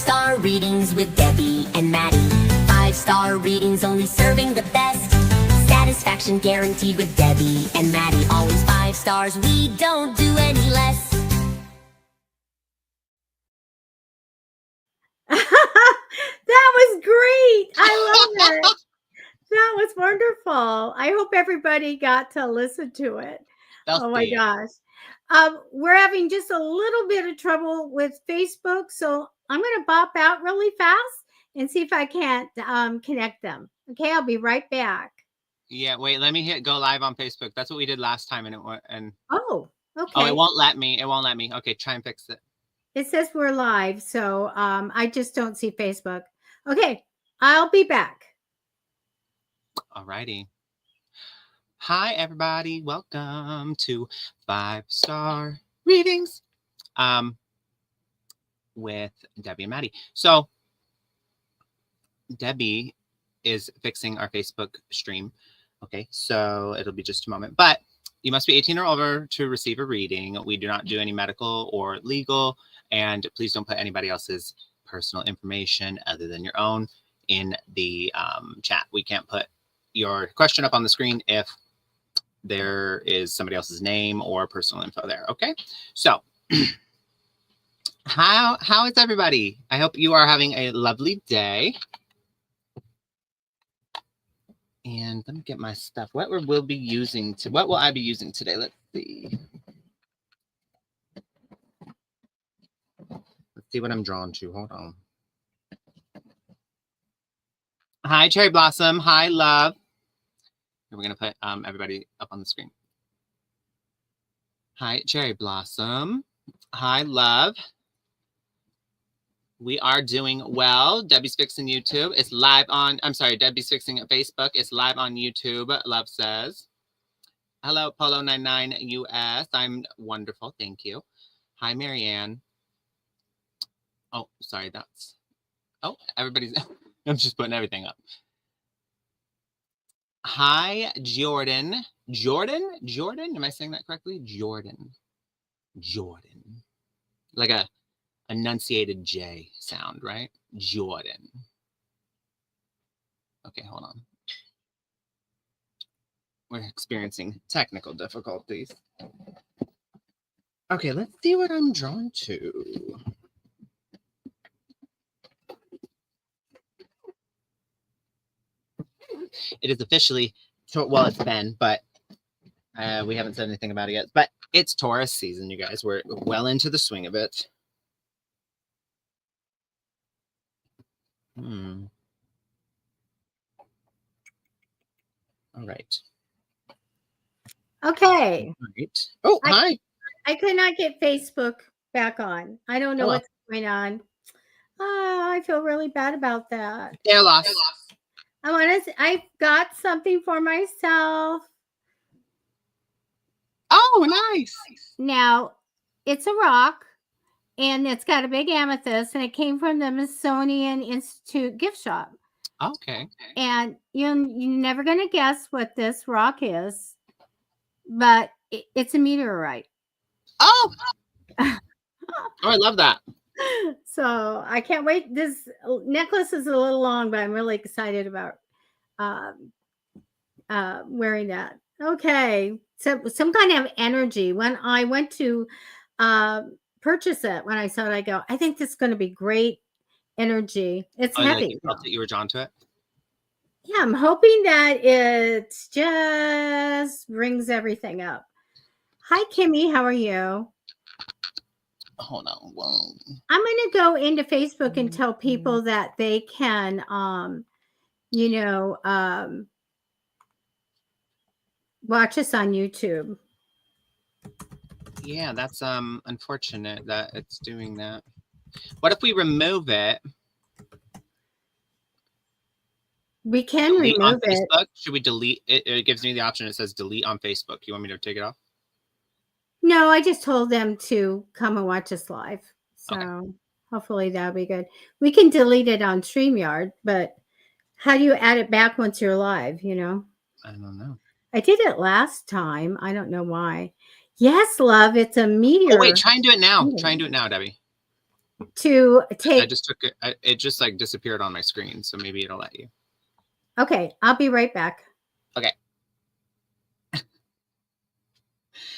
5-star readings with Debbie and Matty. 5-star readings only serving the best. Satisfaction guaranteed with Debbie and Matty. Always 5 stars, we don't do any less. That was great. I love it. That was wonderful. I hope everybody got to listen to it. Oh my gosh. We're having just a little bit of trouble with Facebook, so I'm going to bop out really fast and see if I can't connect them. Okay, I'll be right back. Yeah, wait, let me go live on Facebook. That's what we did last time, and oh, okay. Oh, it won't let me. It won't let me. Okay, try and fix it. It says we're live, so I just don't see Facebook. Okay, I'll be back. Alrighty. Hi, everybody. Welcome to 5-star readings with Debbie and Matty. So Debbie is fixing our Facebook stream. Okay, so it'll be just a moment. But you must be 18 or over to receive a reading. We do not do any medical or legal. And please don't put anybody else's personal information other than your own in the chat. We can't put your question up on the screen if there is somebody else's name or personal info there. Okay, so how is everybody? I hope you are having a lovely day. And let me get my stuff. What will I be using today? Let's see. Let's see what I'm drawn to. Hold on. Hi, Cherry Blossom. Hi, Love. We're going to put everybody up on the screen. Hi, Cherry Blossom. Hi, Love. We are doing well. Debbie's fixing YouTube. It's live on, Debbie's fixing Facebook. It's live on YouTube, Love says. Hello, Polo99US. I'm wonderful. Thank you. Hi, Marianne. Oh, sorry. Everybody's, I'm just putting everything up. Hi, Jordan. Jordan? Am I saying that correctly? Jordan. Like a enunciated J sound, right? Jordan. Okay, hold on. We're experiencing technical difficulties. Okay, let's see what I'm drawn to. It is officially, well, it's been, but we haven't said anything about it yet. But it's Taurus season, you guys. We're well into the swing of it. All right. Okay. All right. Oh, hi. I could not get Facebook back on. I don't know what's going on. I feel really bad about that. They're lost. I've got something for myself. Oh, nice. Now, it's a rock, and it's got a big amethyst, and it came from the Smithsonian Institute gift shop. Okay. And you're never going to guess what this rock is, but it's a meteorite. Oh, I love that. So I can't wait. This necklace is a little long, but I'm really excited about wearing that. Okay. So some kind of energy. When I went to purchase it, when I saw it, I go, I think this is going to be great energy. It's heavy. Like you felt that you were drawn to it? Yeah, I'm hoping that it just brings everything up. Hi, Kimmy. How are you? Hold on. Whoa. I'm going to go into Facebook and tell people that they can, watch us on YouTube. Yeah, that's unfortunate that it's doing that. What if we remove it? We can remove it. Facebook? Should we delete it? It gives me the option. It says delete on Facebook. You want me to take it off? No, I just told them to come and watch us live. So hopefully that'll be good. We can delete it on StreamYard, but how do you add it back once you're live, I don't know. I did it last time. I don't know why. Yes, love, it's a meteor. Oh, wait, try and do it now. Try and do it now, Debbie. to take. I just took it. It just like disappeared on my screen. So maybe it'll let you. Okay. I'll be right back. Okay.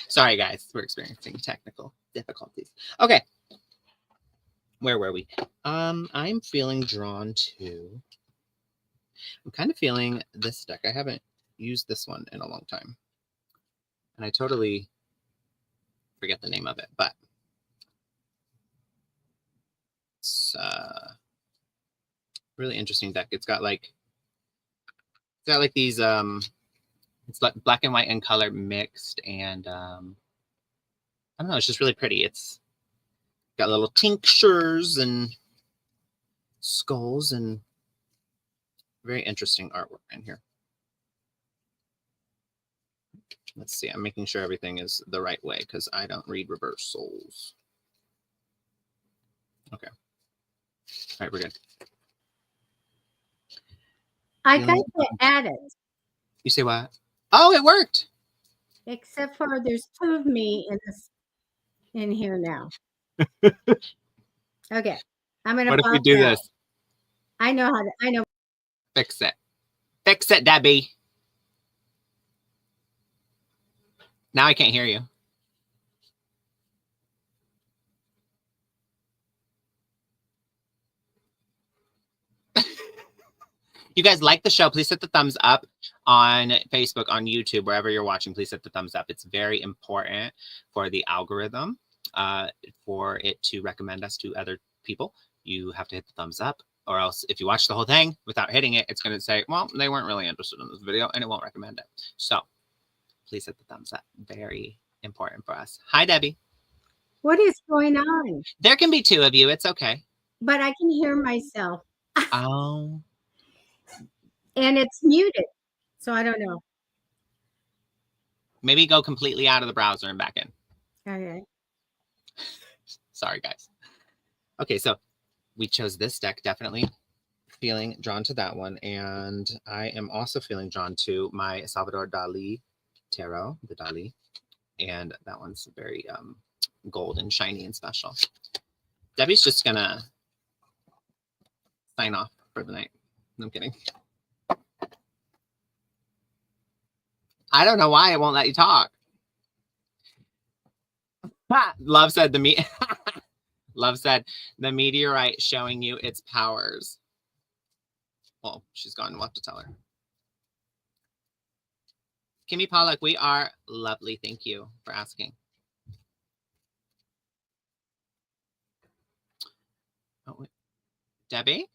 Sorry, guys. We're experiencing technical difficulties. Okay. Where were we? I'm feeling drawn to. I'm kind of feeling this deck. I haven't used this one in a long time. And I totally forget the name of it, but it's really interesting deck. It's got like these it's like black and white and color mixed, and I don't know, it's just really pretty. It's got little tinctures and skulls and very interesting artwork in here. Let's see, I'm making sure everything is the right way because I don't read reversals. Okay. All right, we're good. I got to add it. You say what? Oh, it worked. Except for there's 2 of me in here now. Okay. I'm going to. What if we do this? I know how to. I know. Fix it. Fix it, Debbie. Now I can't hear you. You guys like the show, please hit the thumbs up on Facebook, on YouTube, wherever you're watching. Please hit the thumbs up. It's very important for the algorithm, for it to recommend us to other people. You have to hit the thumbs up, or else if you watch the whole thing without hitting it, it's going to say, well, they weren't really interested in this video, and it won't recommend it. So please hit the thumbs up. Very important for us. Hi, Debbie. What is going on? There can be 2 of you. It's okay. But I can hear myself. Oh. And it's muted. So I don't know. Maybe go completely out of the browser and back in. Okay. Sorry, guys. Okay, so we chose this deck. Definitely feeling drawn to that one. And I am also feeling drawn to my Salvador Dali tarot, the Dali. And that one's very gold and shiny and special. Debbie's just going to sign off for the night. No, I'm kidding. I don't know why it won't let you talk. Love said Love said the meteorite showing you its powers. Well, she's gone. We'll have to tell her. Kimmy Pollock, we are lovely. Thank you for asking. Oh, wait. Debbie?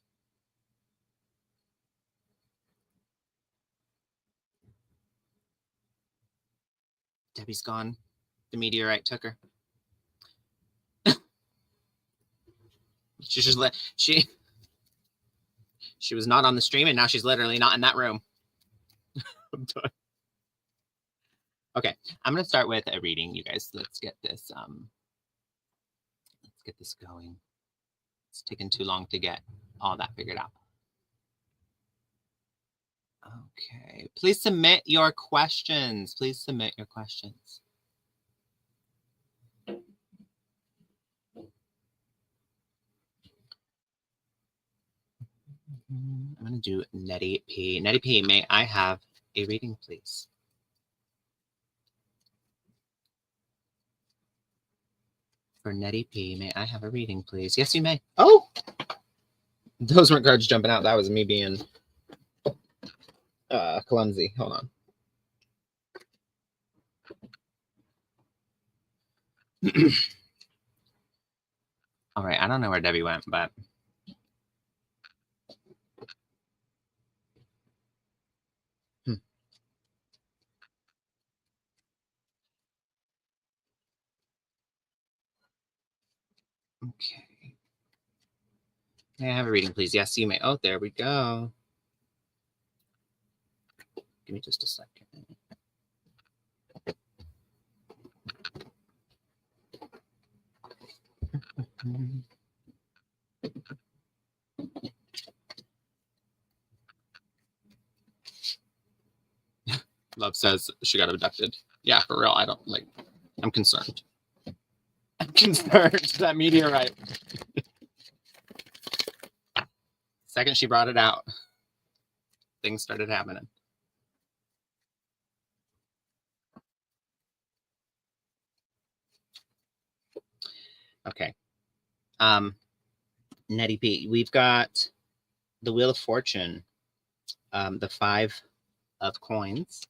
Debbie's gone. The meteorite took her. She was not on the stream, and now she's literally not in that room. I'm done. Okay, I'm gonna start with a reading, you guys. Let's get this going. It's taken too long to get all that figured out. Okay, please submit your questions. Please submit your questions. I'm going to do Nettie P. Nettie P, may I have a reading, please? For Nettie P, may I have a reading, please? Yes, you may. Oh! Those weren't cards jumping out. That was me being clumsy. Hold on. All right, I don't know where Debbie went, but okay. May I have a reading, please? Yes, you may. Oh, there we go. Give me just a second. Love says she got abducted. Yeah, for real. I don't like. I'm concerned. I'm concerned. That meteorite. Second she brought it out, things started happening. Okay. Nettie P, we've got the Wheel of Fortune, the 5 of coins.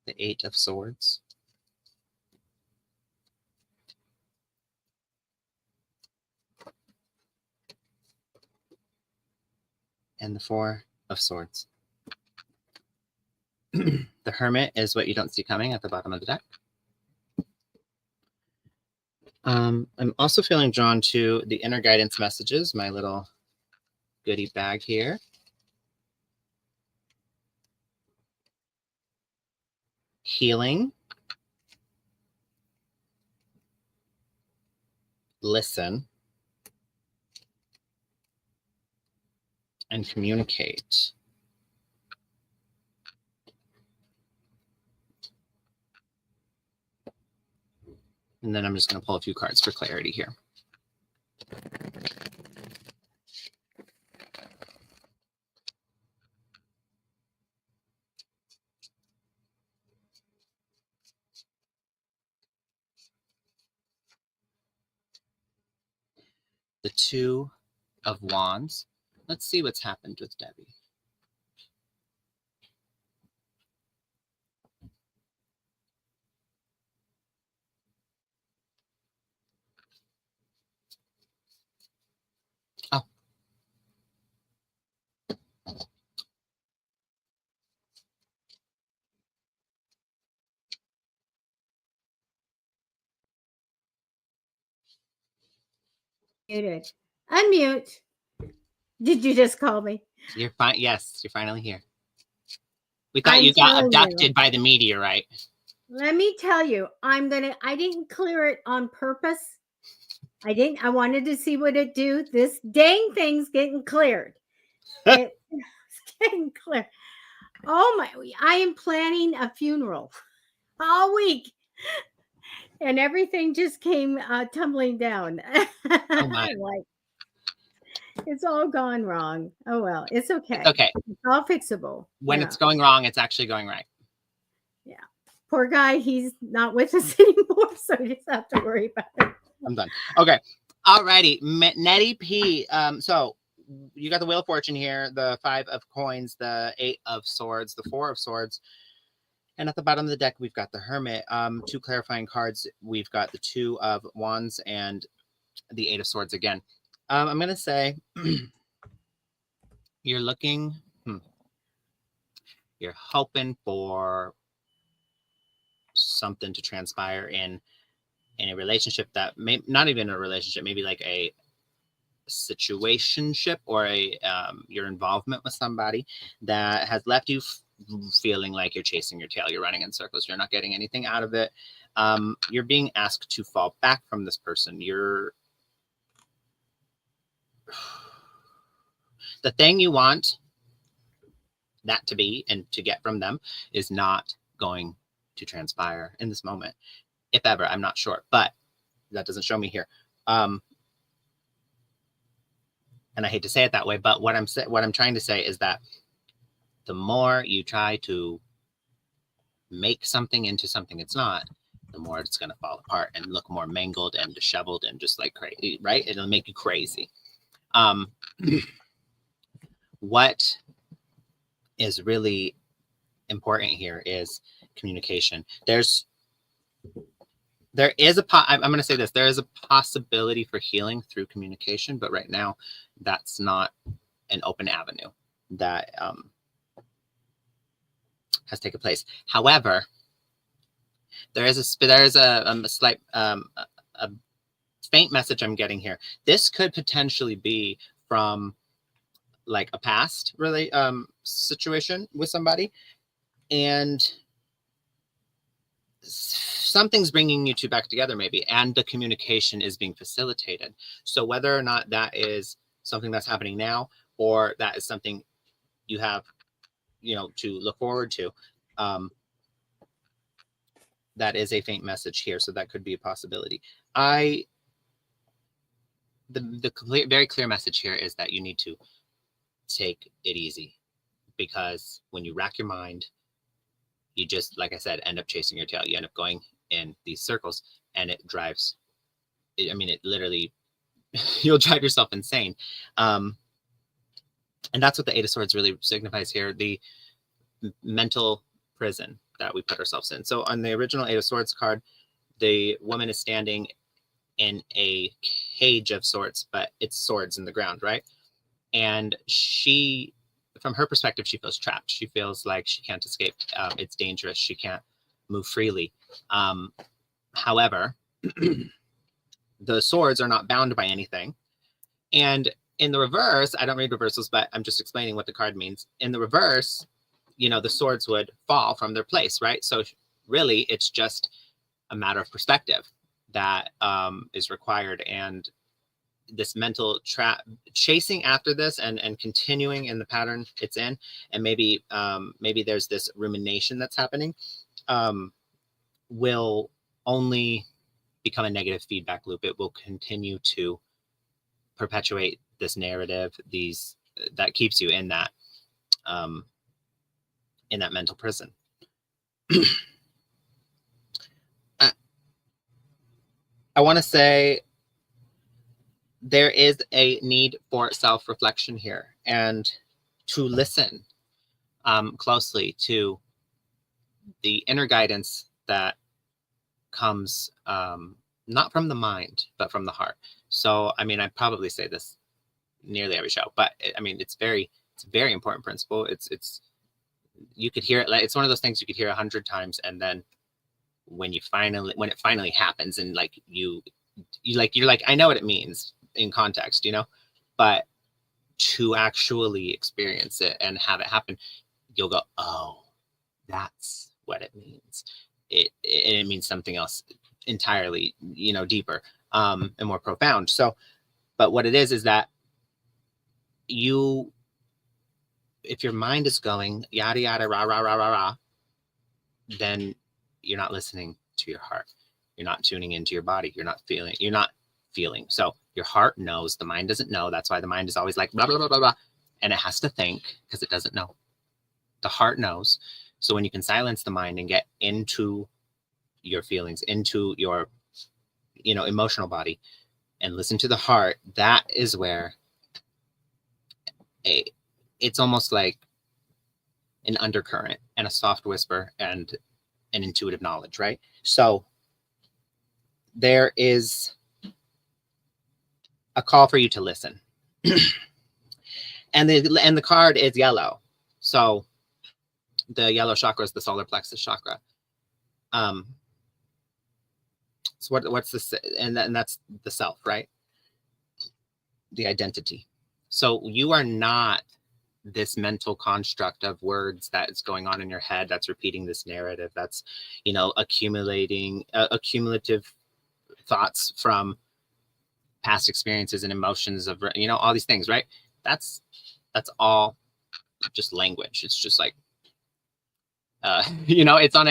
The 8 of Swords. And the 4 of Swords. The Hermit is what you don't see coming at the bottom of the deck. I'm also feeling drawn to the inner guidance messages, my little goodie bag here. Healing. Listen. And communicate. And then I'm just going to pull a few cards for clarity here. The 2 of Wands. Let's see what's happened with Debbie. Oh. Muted. Unmute. Did you just call me? You're fine. Yes, you're finally here. We thought you got abducted by the meteorite. Let me tell you, I didn't clear it on purpose. I wanted to see what it do. This dang thing's getting cleared. It's getting cleared. Oh my, I am planning a funeral all week. And everything just came tumbling down. Oh my. Like, it's all gone wrong. Oh well, it's okay. It's okay. It's all fixable. When it's going wrong, it's actually going right. Yeah. Poor guy, he's not with us anymore, so you just have to worry about it. I'm done. Okay. Alrighty. Nettie P. So you got the Wheel of Fortune here, the 5 of Coins, the 8 of Swords, the 4 of Swords. And at the bottom of the deck, we've got the Hermit. 2 clarifying cards. We've got the 2 of Wands and the 8 of Swords again. I'm going to say you're looking, you're hoping for something to transpire in a relationship that may not even a relationship, maybe like a situationship or your involvement with somebody that has left you feeling like you're chasing your tail, you're running in circles, you're not getting anything out of it. You're being asked to fall back from this person. The thing you want that to be and to get from them is not going to transpire in this moment. If ever, I'm not sure, but that doesn't show me here. And I hate to say it that way, but what I'm trying to say is that the more you try to make something into something it's not, the more it's going to fall apart and look more mangled and disheveled and just like crazy, right? It'll make you crazy. What is really important here is communication. There is I'm going to say this, there is a possibility for healing through communication, but right now that's not an open avenue that has taken place. However, there is a slight a faint message I'm getting here. This could potentially be from like a past really situation with somebody, and something's bringing you two back together maybe, and the communication is being facilitated. So whether or not that is something that's happening now, or that is something you have, you know, to look forward to, that is a faint message here. So that could be a possibility. The very clear message here is that you need to take it easy, because when you rack your mind, you just, like I said, end up chasing your tail. You end up going in these circles, and it drives, I mean, it literally, you'll drive yourself insane. And that's what the Eight of Swords really signifies here, the mental prison that we put ourselves in. So on the original Eight of Swords card, the woman is standing in a cage of sorts, but it's swords in the ground, right? And she, from her perspective, she feels trapped. She feels like she can't escape. It's dangerous. She can't move freely. However, the swords are not bound by anything. And in the reverse, I don't read reversals, but I'm just explaining what the card means. In the reverse, you know, the swords would fall from their place, right? So really, it's just a matter of perspective that is required. And this mental trap, chasing after this and continuing in the pattern it's in, and maybe there's this rumination that's happening, will only become a negative feedback loop. It will continue to perpetuate this narrative, that keeps you in that mental prison. I want to say there is a need for self-reflection here, and to listen closely to the inner guidance that comes not from the mind, but from the heart. So, I mean, I probably say this nearly every show, but I mean, it's a very important principle. It's you could hear it, like, it's one of those things you could hear 100 times, and then when it finally happens, and like you're like, I know what it means in context, you know, but to actually experience it and have it happen, you'll go, oh, that's what it means. It means something else entirely, you know, deeper and more profound. So, but what it is that if your mind is going yada yada rah rah rah rah rah, then you're not listening to your heart. You're not tuning into your body. You're not feeling. So your heart knows, the mind doesn't know. That's why the mind is always like blah blah blah blah blah, and it has to think because it doesn't know. The heart knows. So when you can silence the mind and get into your feelings, into your, you know, emotional body, and listen to the heart, that is where it's almost like an undercurrent and a soft whisper and an intuitive knowledge, right? So there is a call for you to listen. and the card is yellow. So the yellow chakra is the solar plexus chakra. So what's this? And that's the self, right? The identity. So you are not this mental construct of words that is going on in your head that's repeating this narrative, that's, you know, accumulative thoughts from past experiences and emotions of, you know, all these things, right? That's all just language. It's just like you know, it's on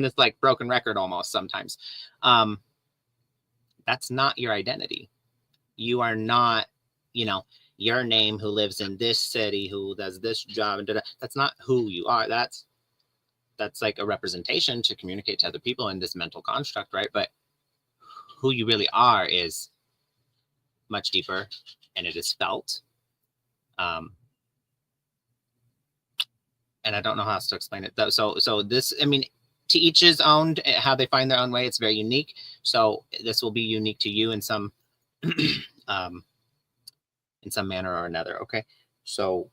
this like broken record almost sometimes. That's not your identity. You are not, you know, your name who lives in this city, who does this job, and that's not who you are. That's like a representation to communicate to other people in this mental construct, right? But who you really are is much deeper, and it is felt. And I don't know how else to explain it though. So this, I mean, to each his own, how they find their own way. It's very unique. So this will be unique to you in some manner or another. Okay. So,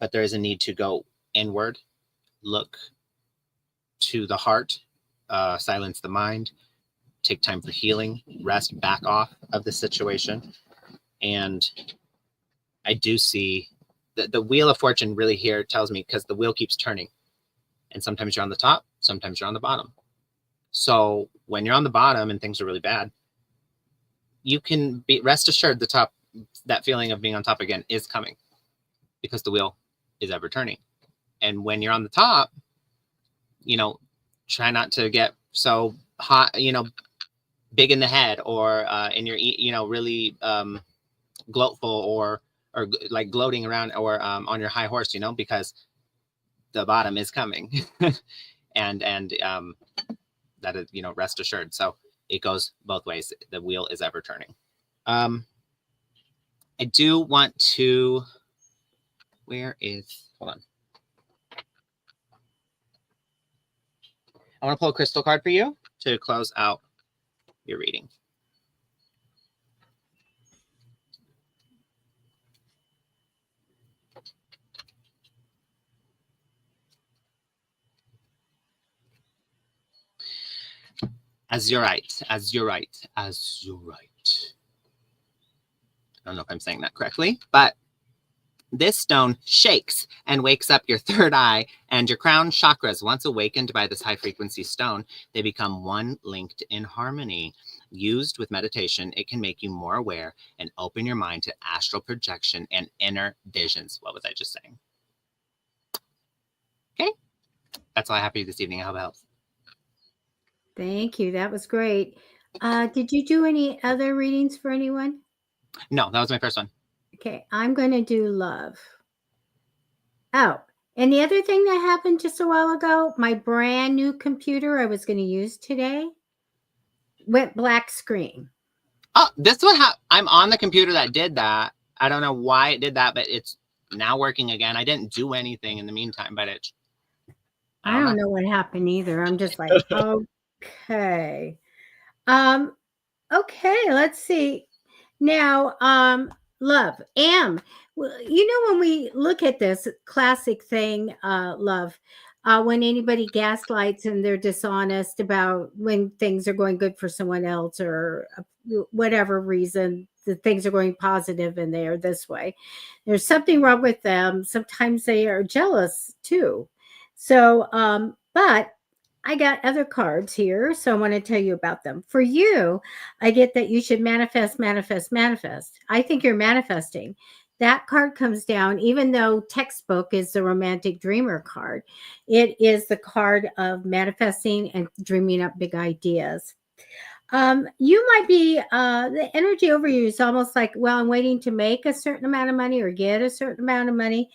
but there is a need to go inward, look to the heart, silence the mind, take time for healing, rest, back off of the situation. And I do see the wheel of fortune really here tells me, because the wheel keeps turning, and sometimes you're on the top, sometimes you're on the bottom. So when you're on the bottom and things are really bad, you can be rest assured that feeling of being on top again is coming, because the wheel is ever turning. And when you're on the top, try not to get so hot, big in the head, or in your, really gloatful, or like gloating around, or on your high horse, because the bottom is coming. and that is, rest assured. So it goes both ways. The wheel is ever turning. I do want to, hold on. I want to pull a crystal card for you to close out your reading. Azurite. I don't know if I'm saying that correctly, but this stone shakes and wakes up your third eye and your crown chakras. Once awakened by this high-frequency stone, they become one linked in harmony. Used with meditation, it can make you more aware and open your mind to astral projection and inner visions. What was I just saying? Okay, that's all I have for you this evening. I hope it helps. Thank you. That was great. Did you do any other readings for anyone? No, that was my first one. Okay, I'm going to do love. Oh, and the other thing that happened just a while ago, my brand new computer I was going to use today went black screen. Oh, this one, I'm on the computer that did that. I don't know why it did that, but it's now working again. I didn't do anything in the meantime, but I don't know what happened either. I'm just like, okay. Okay, let's see. Now, love, when we look at this classic thing, love, when anybody gaslights and they're dishonest about when things are going good for someone else, or whatever reason, the things are going positive and they are this way, there's something wrong with them. Sometimes they are jealous too. So, but I got other cards here, so I want to tell you about them. For you, I get that you should manifest, manifest, manifest. I think you're manifesting. That card comes down, even though textbook is the romantic dreamer card. It is the card of manifesting and dreaming up big ideas. You might be, the energy over you is almost like, well, I'm waiting to make a certain amount of money or get a certain amount of money.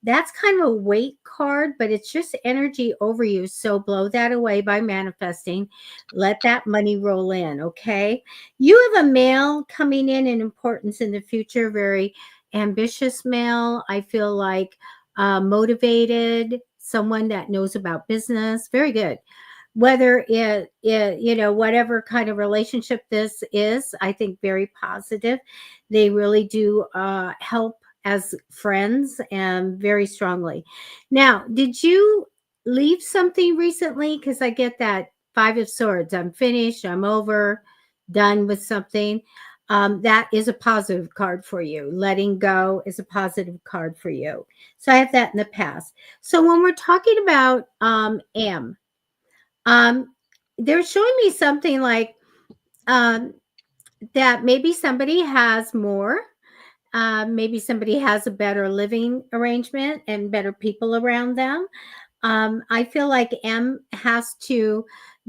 That's kind of a weight card, but it's just energy over you. So blow that away by manifesting. Let that money roll in, okay? You have a male coming in importance in the future, very ambitious male. I feel like motivated, someone that knows about business. Very good. Whether it whatever kind of relationship this is, I think very positive. They really do help as friends, and very strongly. Now, did you leave something recently? Because I get that 5 of Swords. I'm finished. I'm over, done with something. That is a positive card for you. Letting go is a positive card for you. So I have that in the past. So when we're talking about they're showing me something like that maybe somebody has more. Maybe somebody has a better living arrangement and better people around them. I feel like M has to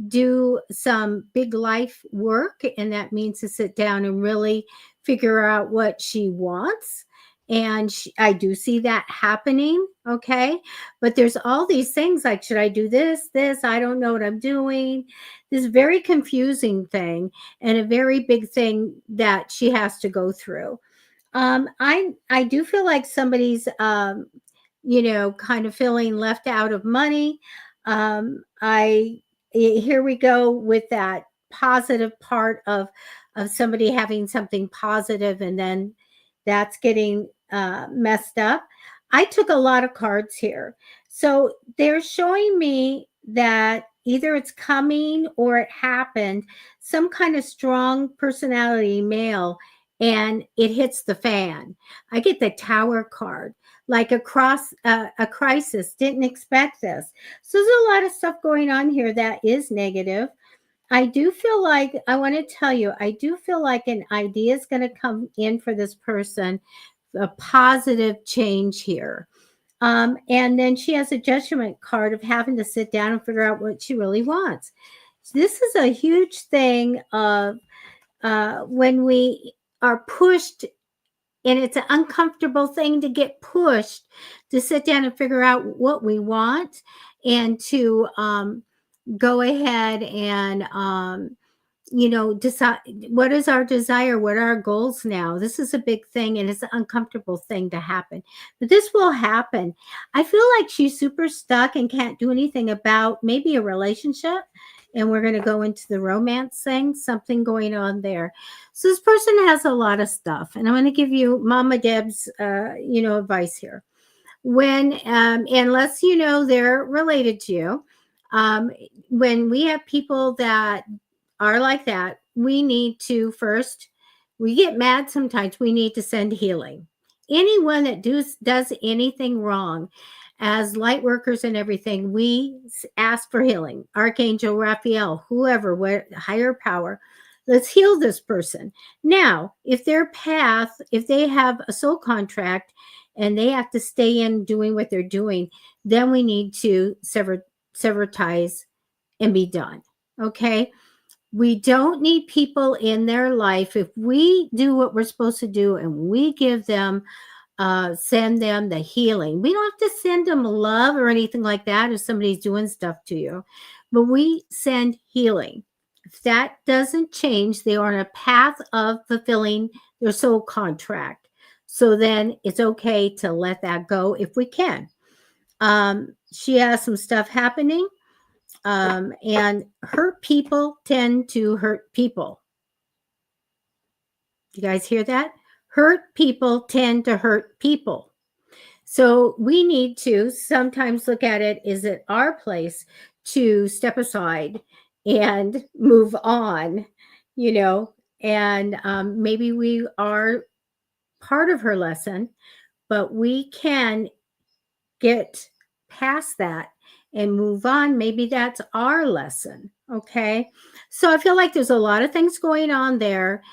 do some big life work, and that means to sit down and really figure out what she wants. And I do see that happening. Okay. But there's all these things like, should I do this? I don't know what I'm doing. This very confusing thing, and a very big thing that she has to go through. I do feel like somebody's, kind of feeling left out of money. Here we go with that positive part of somebody having something positive, and then that's getting messed up. I took a lot of cards here. So they're showing me that either it's coming or it happened, some kind of strong personality male, and it hits the fan. I get the Tower card, like a crisis. Didn't expect this. So there's a lot of stuff going on here that is negative. I do feel like, I want to tell you, I do feel like an idea is going to come in for this person, a positive change here. And then she has a judgment card of having to sit down and figure out what she really wants. This is a huge thing of when we are pushed, and it's an uncomfortable thing to get pushed to sit down and figure out what we want, and to go ahead and decide what is our desire, what are our goals now. This is a big thing, and it's an uncomfortable thing to happen, but this will happen. I feel like she's super stuck and can't do anything about maybe a relationship, and we're going to go into the romance thing, something going on there. So this person has a lot of stuff, and I'm going to give you Mama Deb's advice here. When unless they're related to you, when we have people that are like that, we need to first, we get mad sometimes, we need to send healing. Anyone that does anything wrong, as light workers and everything, we ask for healing. Archangel Raphael, whoever, what higher power, let's heal this person. Now, if their path, if they have a soul contract and they have to stay in doing what they're doing, then we need to sever ties and be done. Okay. We don't need people in their life. If we do what we're supposed to do and we give them, send them the healing, we don't have to send them love or anything like that if somebody's doing stuff to you, but we send healing. If that doesn't change, they are on a path of fulfilling their soul contract. So then it's okay to let that go if we can. She has some stuff happening. And hurt people tend to hurt people. You guys hear that? Hurt people tend to hurt people. So we need to sometimes look at it, is it our place to step aside and move on, and maybe we are part of her lesson, but we can get past that and move on. Maybe that's our lesson. Okay. So I feel like there's a lot of things going on there.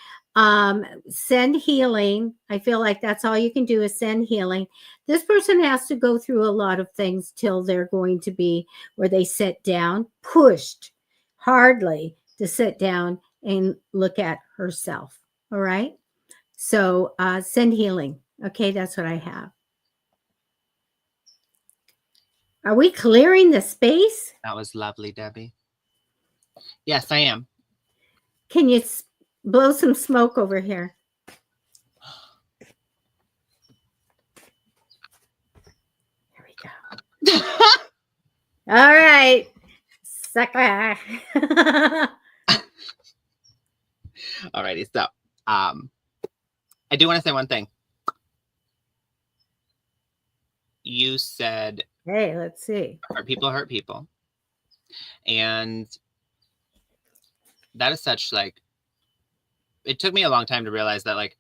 Send healing. I feel like that's all you can do is send healing. This person has to go through a lot of things till they're going to be where they sit down, pushed hardly to sit down and look at herself. All right. So send healing. Okay. That's what I have. Are we clearing the space? That was lovely, Debbie. Yes, I am. Can you blow some smoke over here? Here we go. All right. Sucker. Alrighty. So, I do want to say one thing. You said, hey, let's see. Hurt people. And that is such, like, it took me a long time to realize that, like,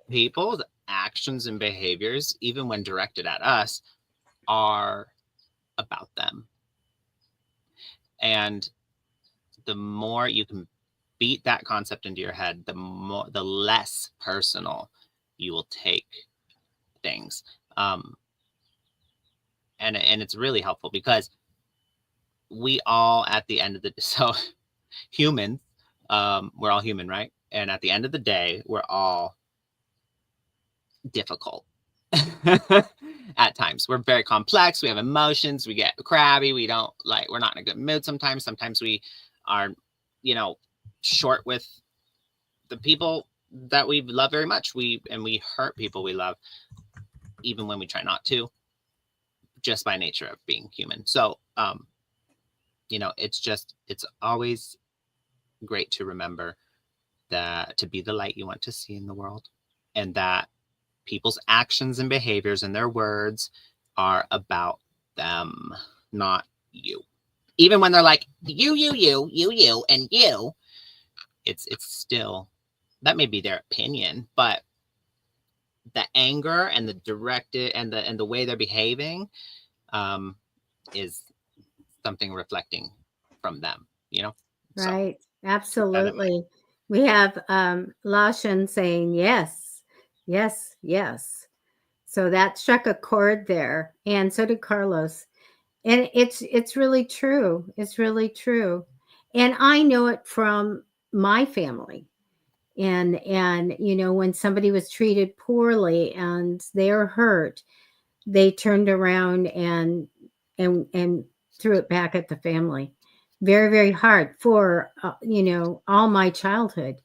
people's actions and behaviors, even when directed at us, are about them. And the more you can beat that concept into your head, the less personal you will take things. And it's really helpful because we all, at the end of the humans, we're all human, right? And at the end of the day, we're all difficult at times. We're very complex. We have emotions. We get crabby. We're not in a good mood sometimes. Sometimes we are, short with the people that we love very much. We hurt people we love, even when we try not to, just by nature of being human. So, it's always great to remember that to be the light you want to see in the world, and that people's actions and behaviors and their words are about them, not you. Even when they're like, you, and you, it's still, that may be their opinion, but the anger and the directed and the way they're behaving is something reflecting from them, Right. Absolutely. We have Lashan saying yes, yes, yes. So that struck a chord there. And so did Carlos. And it's really true. It's really true. And I know it from my family. And you know, when somebody was treated poorly and they're hurt, they turned around and threw it back at the family. Very, very hard for you know, all my childhood.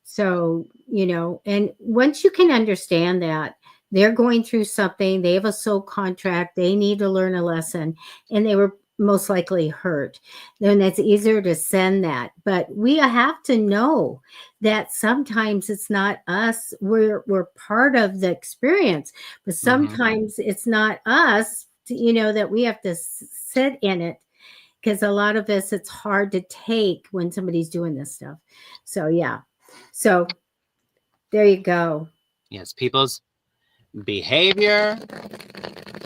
So, you know, and once you can understand that they're going through something, they have a soul contract, they need to learn a lesson, and they were most likely hurt, then it's easier to send that. But we have to know that sometimes it's not us, we're part of the experience, but sometimes it's not us, you know, that we have to sit in it, because a lot of us, it's hard to take when somebody's doing this stuff. So yeah, so there you go. Yes, people's behavior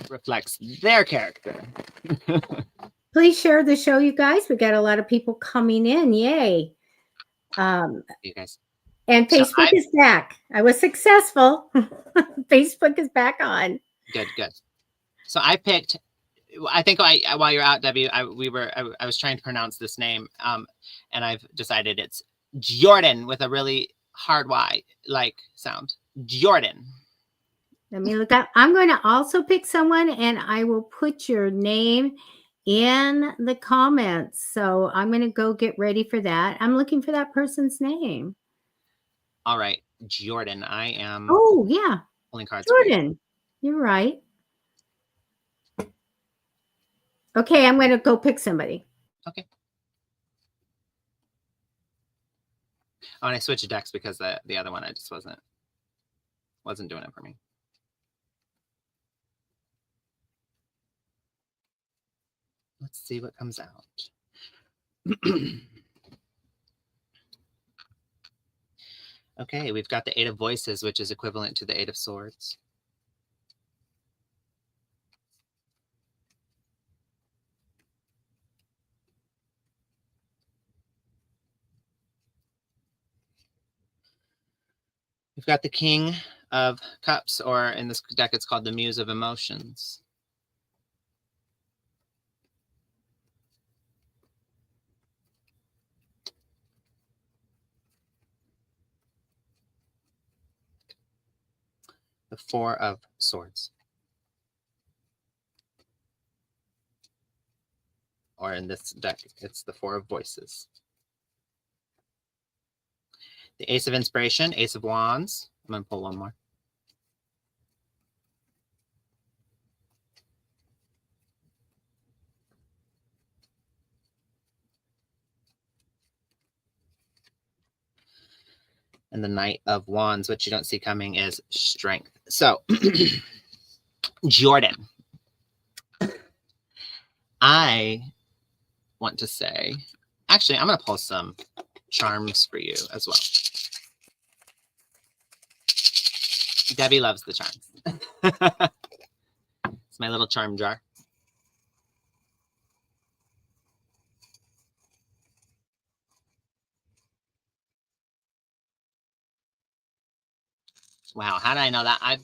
reflects their character. Please share the show, you guys. We got a lot of people coming in. Yay. You guys. And Facebook is back. I was successful. Facebook is back on. Good, good. So I picked, I think while you're out, Debbie, I was trying to pronounce this name, and I've decided it's Jordan with a really hard Y like sound. Jordan. Let me look up. I'm going to also pick someone, and I will put your name in the comments. So I'm going to go get ready for that. I'm looking for that person's name. All right, Jordan. I am. Oh yeah, pulling cards. Jordan. You're right. Okay, I'm going to go pick somebody. Okay. Oh, and I switched decks because the other one I just wasn't doing it for me. Let's see what comes out. Okay, we've got the Eight of Voices, which is equivalent to the Eight of Swords. We've got the King of Cups, or in this deck, it's called the Muse of Emotions. The Four of Swords. Or in this deck, it's the Four of Voices. The Ace of Inspiration, Ace of Wands. I'm going to pull one more. And the Knight of Wands, which you don't see coming, is Strength. So, Jordan, I want to say, actually, I'm going to pull some charms for you as well. Debbie loves the charms. It's my little charm jar. Wow, how did I know that? I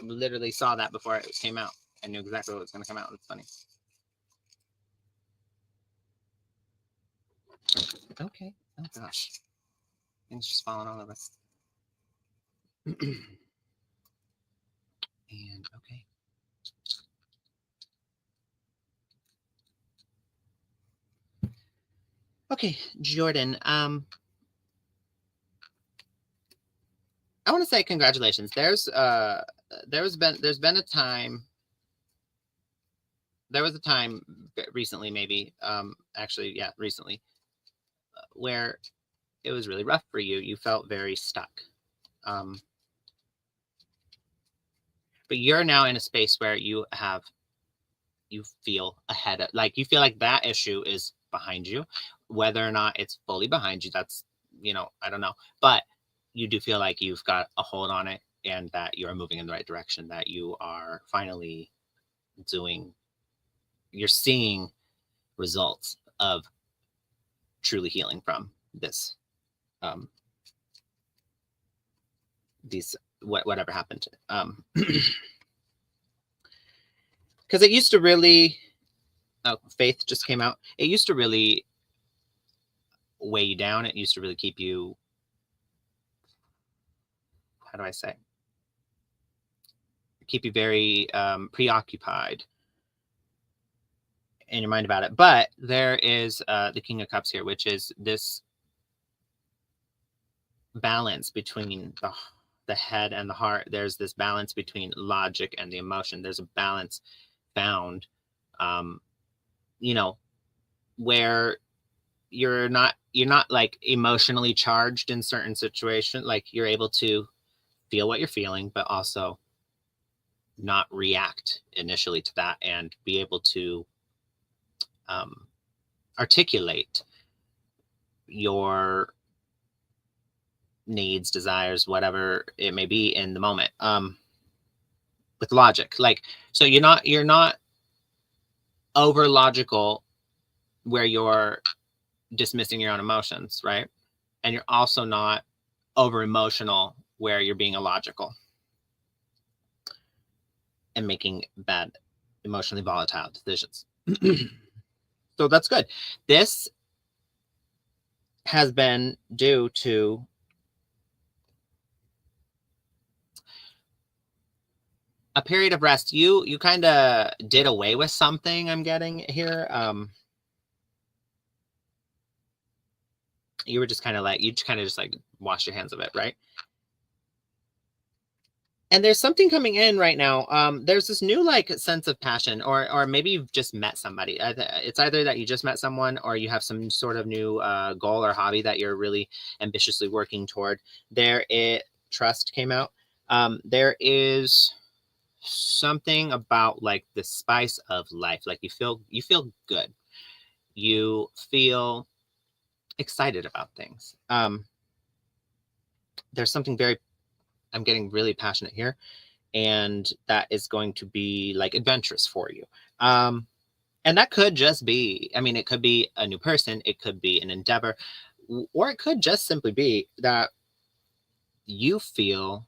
literally saw that before it came out. I knew exactly what was going to come out. It's funny. Okay. Oh, gosh. Things just falling all over. And, okay. Okay, Jordan. I want to say congratulations. There's been a time. There was a time recently, maybe, actually, yeah, recently, where it was really rough for you. You felt very stuck. But you're now in a space where you feel ahead of, like, you feel like that issue is behind you. Whether or not it's fully behind you, that's, you know, I don't know. But you do feel like you've got a hold on it, and that you're moving in the right direction, that you are finally you're seeing results of truly healing from this, these, whatever happened. Because it used to really, Faith just came out. It used to really weigh you down. It used to really keep you, how do I say? Keep you very preoccupied in your mind about it. But there is the King of Cups here, which is this balance between the head and the heart. There's this balance between logic and the emotion. There's a balance found, you know, where you're not like emotionally charged in certain situations. Like you're able to feel what you're feeling, but also not react initially to that, and be able to articulate your needs, desires, whatever it may be in the moment, with logic. Like, so you're not over logical where you're dismissing your own emotions, right? And you're also not over emotional where you're being illogical and making bad, emotionally volatile decisions. So that's good. This has been due to a period of rest. You kind of did away with something, I'm getting here. You were just kind of like, you kind of just like washed your hands of it, right? And there's something coming in right now. There's this new like sense of passion, or maybe you've just met somebody. It's either that you just met someone, or you have some sort of new goal or hobby that you're really ambitiously working toward. Trust came out. There is something about like the spice of life. Like you feel good. You feel excited about things. There's something I'm getting really passionate here, and that is going to be like adventurous for you. And that could just be, I mean, it could be a new person, it could be an endeavor, or it could just simply be that you feel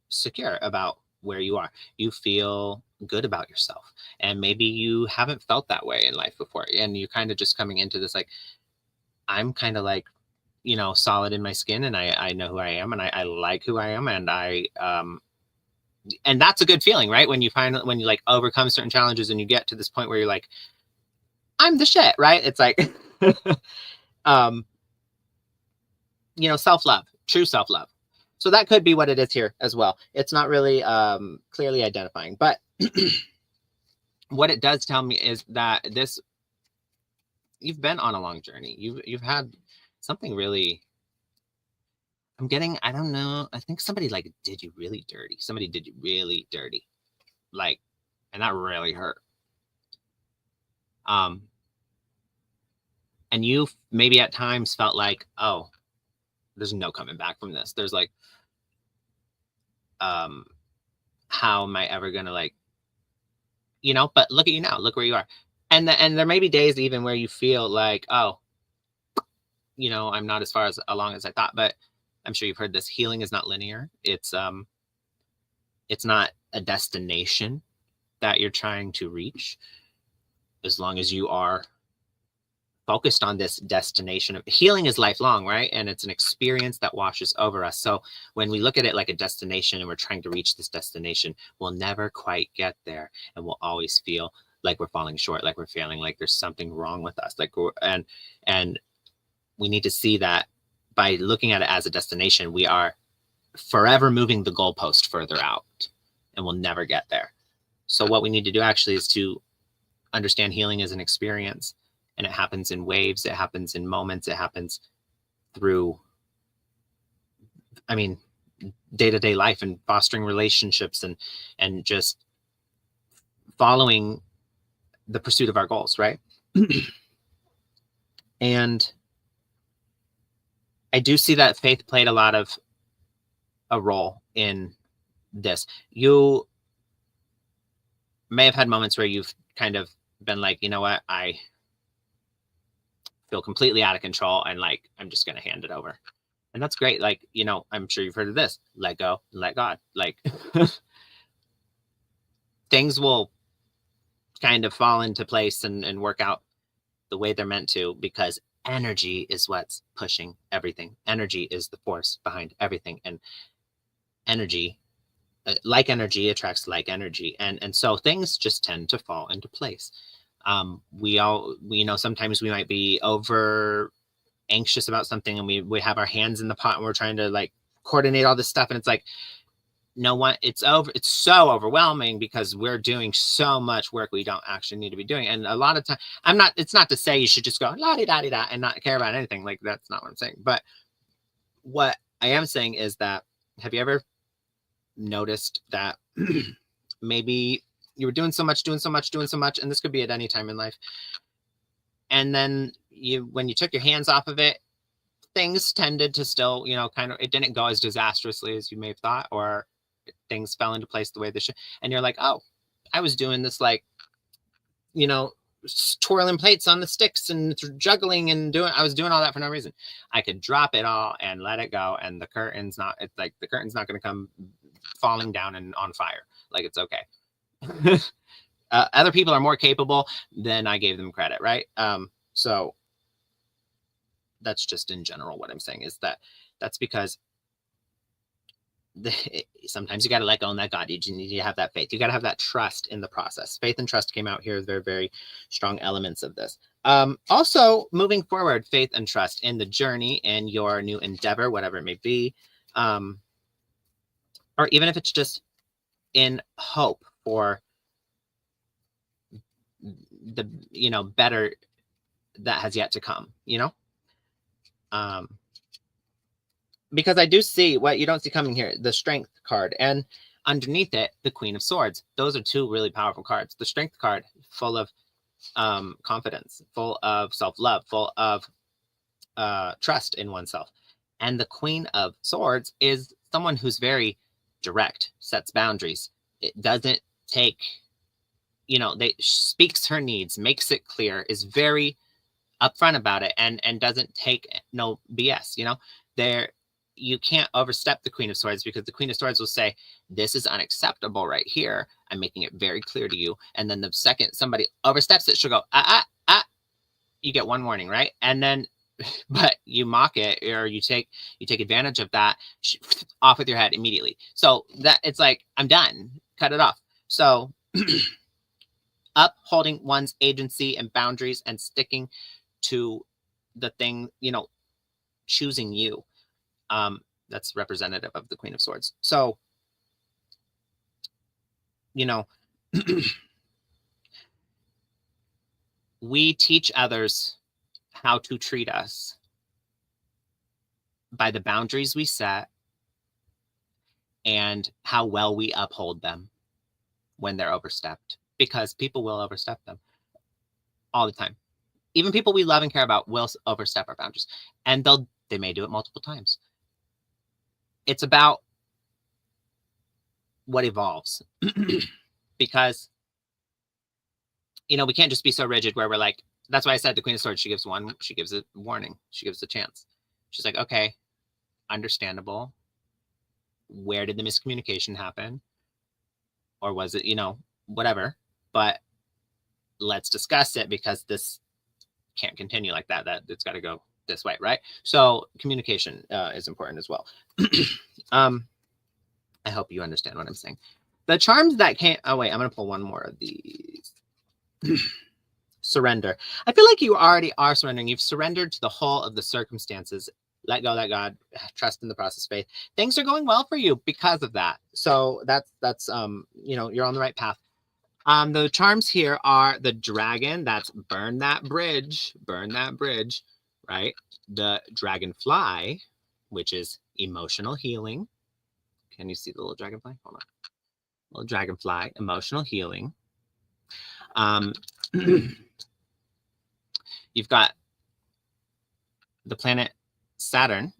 secure about where you are. You feel good about yourself. And maybe you haven't felt that way in life before. And you're kind of just coming into this, like, I'm kind of like, you know, solid in my skin, and I know who I am, and I like who I am, and and that's a good feeling, right? When you like overcome certain challenges and you get to this point where you're like, I'm the shit, right? It's like, you know, self-love, true self-love. So that could be what it is here as well. It's not really clearly identifying, but what it does tell me is that you've been on a long journey. You've had something really, I don't know. I think somebody like did you really dirty. Somebody did you really dirty. Like, and that really hurt. And you maybe at times felt like, oh, there's no coming back from this. There's like, how am I ever gonna, like, you know, but look at you now, look where you are. And there may be days even where you feel like, oh, you know, I'm not as far along as I thought, but I'm sure you've heard this. Healing is not linear. It's not a destination that you're trying to reach. As long as you are focused on this destination, healing is lifelong, right? And it's an experience that washes over us. So when we look at it like a destination and we're trying to reach this destination, we'll never quite get there, and we'll always feel like we're falling short, like we're failing, like there's something wrong with us, like and we need to see that by looking at it as a destination, we are forever moving the goalpost further out, and we'll never get there. So what we need to do actually is to understand healing as an experience, and it happens in waves, it happens in moments, it happens through, I mean, day-to-day life and fostering relationships and just following the pursuit of our goals, right? And I do see that faith played a role in this. You may have had moments where you've kind of been like, you know what, I feel completely out of control and like, I'm just going to hand it over. And that's great. Like, you know, I'm sure you've heard of this, let go, let God. Like things will kind of fall into place and work out the way they're meant to, because energy is what's pushing everything. Energy is the force behind everything. And energy, like energy attracts like energy. And so things just tend to fall into place. We know, sometimes we might be over anxious about something and we have our hands in the pot and we're trying to like coordinate all this stuff. And it's like, no one, it's so overwhelming because we're doing so much work we don't actually need to be doing. And a lot of time, it's not to say you should just go la-di-da-di-da and not care about anything. Like, that's not what I'm saying. But what I am saying is that, have you ever noticed that maybe you were doing so much, and this could be at any time in life. And then when you took your hands off of it, things tended to still, you know, kind of, it didn't go as disastrously as you may have thought, or things fell into place the way they should. And you're like, oh, I was doing this, like, you know, twirling plates on the sticks and juggling and I was doing all that for no reason. I could drop it all and let it go. And the curtain's not going to come falling down and on fire. Like, it's okay. Other people are more capable than I gave them credit. Right. So that's just in general what I'm saying is that's because sometimes you got to let go and let God. You need to have that faith. You got to have that trust in the process. Faith and trust came out here. They're very strong elements of this. Also, moving forward, faith and trust in the journey and your new endeavor, whatever it may be, or even if it's just in hope for the, you know, better that has yet to come, you know? Because I do see what you don't see coming here, the Strength card, and underneath it, the Queen of Swords. Those are two really powerful cards. The Strength card, full of confidence, full of self-love, full of trust in oneself. And the Queen of Swords is someone who's very direct, sets boundaries. It doesn't take, you know, speaks her needs, makes it clear, is very upfront about it, and doesn't take no BS, you know? You can't overstep the Queen of Swords, because the Queen of Swords will say, this is unacceptable right here. I'm making it very clear to you. And then the second somebody oversteps it, she'll go, you get one warning, right? And then, but you mock it, or you take advantage of that, off with your head immediately. So that it's like, I'm done, cut it off. So upholding one's agency and boundaries and sticking to the thing, you know, choosing you. That's representative of the Queen of Swords. So, you know, we teach others how to treat us by the boundaries we set and how well we uphold them when they're overstepped, because people will overstep them all the time. Even people we love and care about will overstep our boundaries, and they may do it multiple times. It's about what evolves, because, you know, we can't just be so rigid where we're like, that's why I said the Queen of Swords, she gives a warning. She gives a chance. She's like, okay, understandable. Where did the miscommunication happen? Or was it, you know, whatever, but let's discuss it, because this can't continue like that. That it's got to go this way, right? So communication is important as well. I hope you understand what I'm saying. The charms that came, oh wait, I'm gonna pull one more of these. Surrender. I feel like you already are surrendering. You've surrendered to the whole of the circumstances. Let go, let God, trust in the process, faith. Things are going well for you because of that. So that's you know, you're on the right path. The charms here are the dragon. That's burn that bridge, right? The dragonfly, which is emotional healing. Can you see the little dragonfly? Hold on. Little dragonfly, emotional healing. You've got the planet Saturn,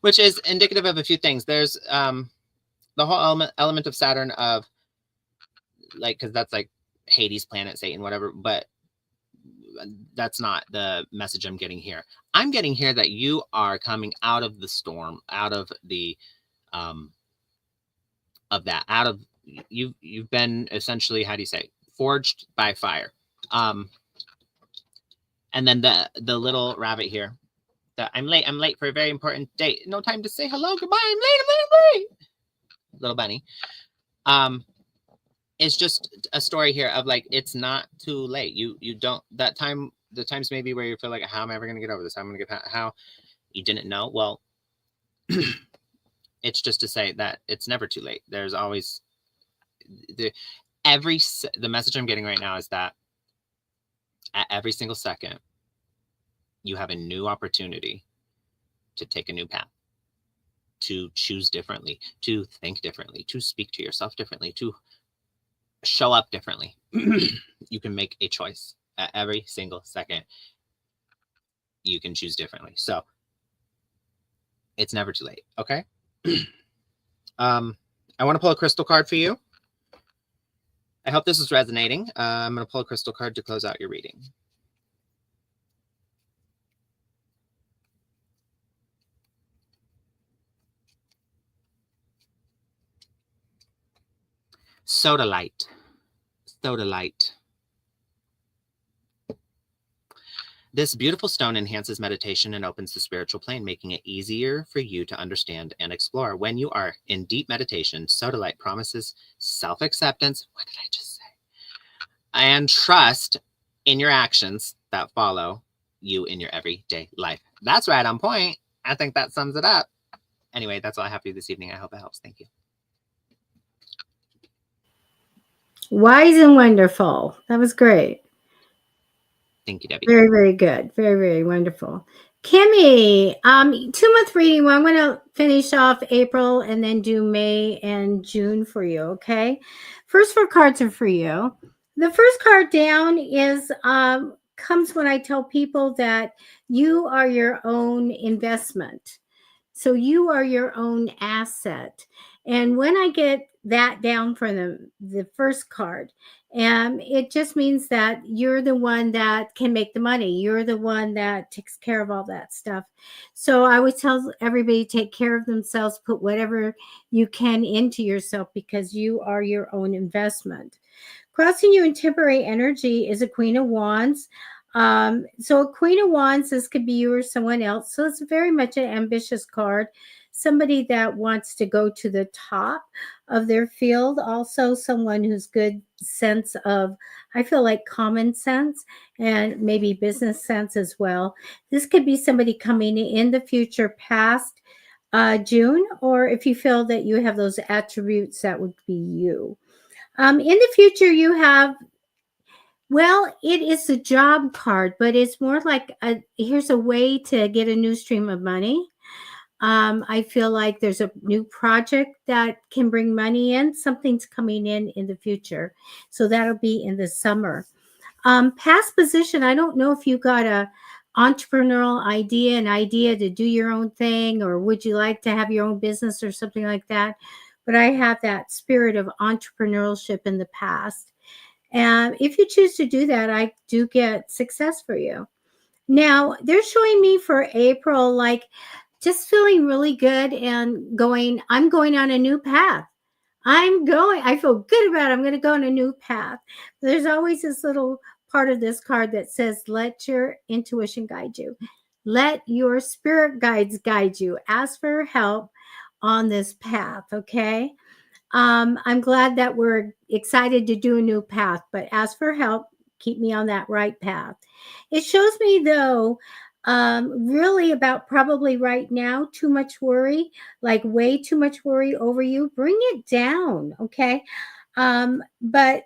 which is indicative of a few things. There's the whole element of Saturn of, like, because that's like Hades planet, Satan, whatever, but that's not the message I'm getting here. I'm getting here that you are coming out of the storm, out of the out of you've been essentially, how do you say, forged by fire. And then the little rabbit here, that I'm late for a very important date. No time to say hello, goodbye. I'm late. Little bunny. It's just a story here of like, it's not too late. You don't, that time, the times maybe where you feel like, how am I ever going to get over this? How am I going to get, how you didn't know? Well, it's just to say that it's never too late. There's always the message I'm getting right now is that at every single second, you have a new opportunity to take a new path, to choose differently, to think differently, to speak to yourself differently, to show up differently. You can make a choice at every single second. You can choose differently. So it's never too late. Okay. I want to pull a crystal card for you. I hope this is resonating. I'm going to pull a crystal card to close out your reading. Sodalite. Sodalite. This beautiful stone enhances meditation and opens the spiritual plane, making it easier for you to understand and explore. When you are in deep meditation, Sodalite promises self-acceptance. What did I just say? And trust in your actions that follow you in your everyday life. That's right on point. I think that sums it up. Anyway, that's all I have for you this evening. I hope it helps. Thank you. Wise and wonderful. That was great. Thank you, Debbie. Very, very good. Very, very wonderful. Kimmy, 2-month reading. Well, I'm going to finish off April and then do May and June for you, okay? First 4 cards are for you. The first card down is comes when I tell people that you are your own investment. So you are your own asset. And when I get that down for the first card, it just means that you're the one that can make the money. You're the one that takes care of all that stuff. So I would tell everybody, take care of themselves, put whatever you can into yourself because you are your own investment. Crossing you in temporary energy is a Queen of Wands. So a Queen of Wands, this could be you or someone else. So it's very much an ambitious card. Somebody that wants to go to the top of their field. Also someone who's good sense of, I feel like, common sense and maybe business sense as well. This could be somebody coming in the future past June, or if you feel that you have those attributes, that would be you. In the future, you have, well, it is a job card, but it's more like here's a way to get a new stream of money. I feel like there's a new project that can bring money in. Something's coming in the future. So that'll be in the summer. Past position, I don't know if you got a entrepreneurial idea, an idea to do your own thing, or would you like to have your own business or something like that? But I have that spirit of entrepreneurship in the past. And if you choose to do that, I do get success for you. Now, they're showing me for April, like, just feeling really good and going, I'm going on a new path. I feel good about it. I'm going to go on a new path. There's always this little part of this card that says, let your intuition guide you. Let your spirit guides guide you. Ask for help on this path, okay? I'm glad that we're excited to do a new path, but ask for help. Keep me on that right path. It shows me, though, really about probably right now, too much worry, like way too much worry over you. Bring it down, okay? But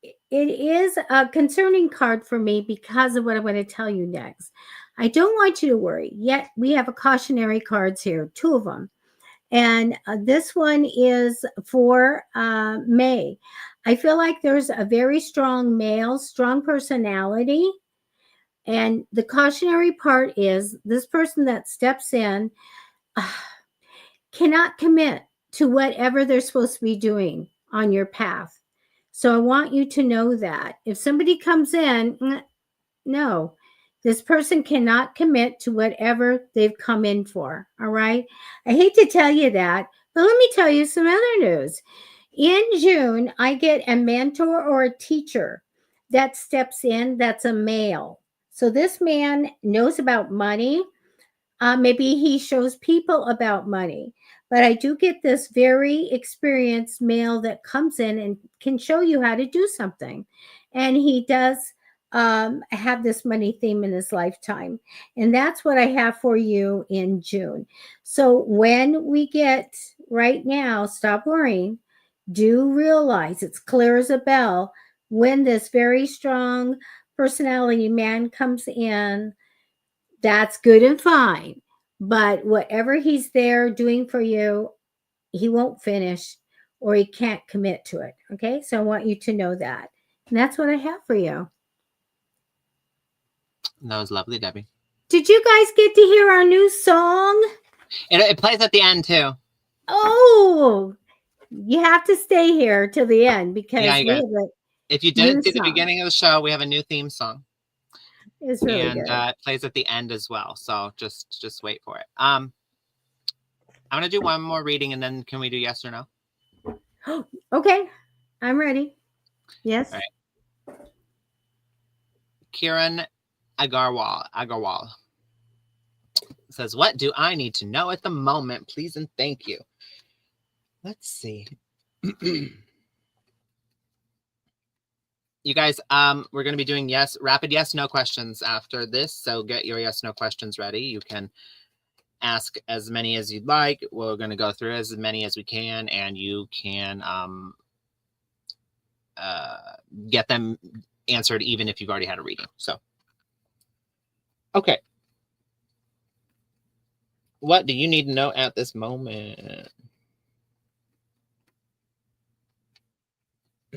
it is a concerning card for me because of what I'm going to tell you next. I don't want you to worry. Yet we have a cautionary cards here, 2 of them. And this one is for May. I feel like there's a very strong male, strong personality. And the cautionary part is this person that steps in cannot commit to whatever they're supposed to be doing on your path. So I want you to know that if somebody comes in, No, this person cannot commit to whatever they've come in for. All right. I hate to tell you that, but let me tell you some other news. In June, I get a mentor or a teacher that steps in that's a male. So this man knows about money. Maybe he shows people about money. But I do get this very experienced male that comes in and can show you how to do something. And he does have this money theme in his lifetime. And that's what I have for you in June. So when we get right now, stop worrying. Do realize it's clear as a bell when this very strong personality man comes in. That's good and fine. But whatever he's there doing for you, he won't finish or he can't commit to it. Okay. So I want you to know that. And that's what I have for you. That was lovely, Debbie. Did you guys get to hear our new song? It plays at the end too. Oh, you have to stay here till the end because if you didn't see the beginning of the show, we have a new theme song. It's really good. And it plays at the end as well. So just wait for it. I'm gonna do one more reading, and then can we do yes or no? Okay, I'm ready. Yes. All right. Kiran Agarwal says, "What do I need to know at the moment? Please and thank you." Let's see. You guys, we're going to be doing rapid yes, no questions after this. So get your yes, no questions ready. You can ask as many as you'd like. We're going to go through as many as we can, and you can get them answered even if you've already had a reading. So, okay. What do you need to know at this moment?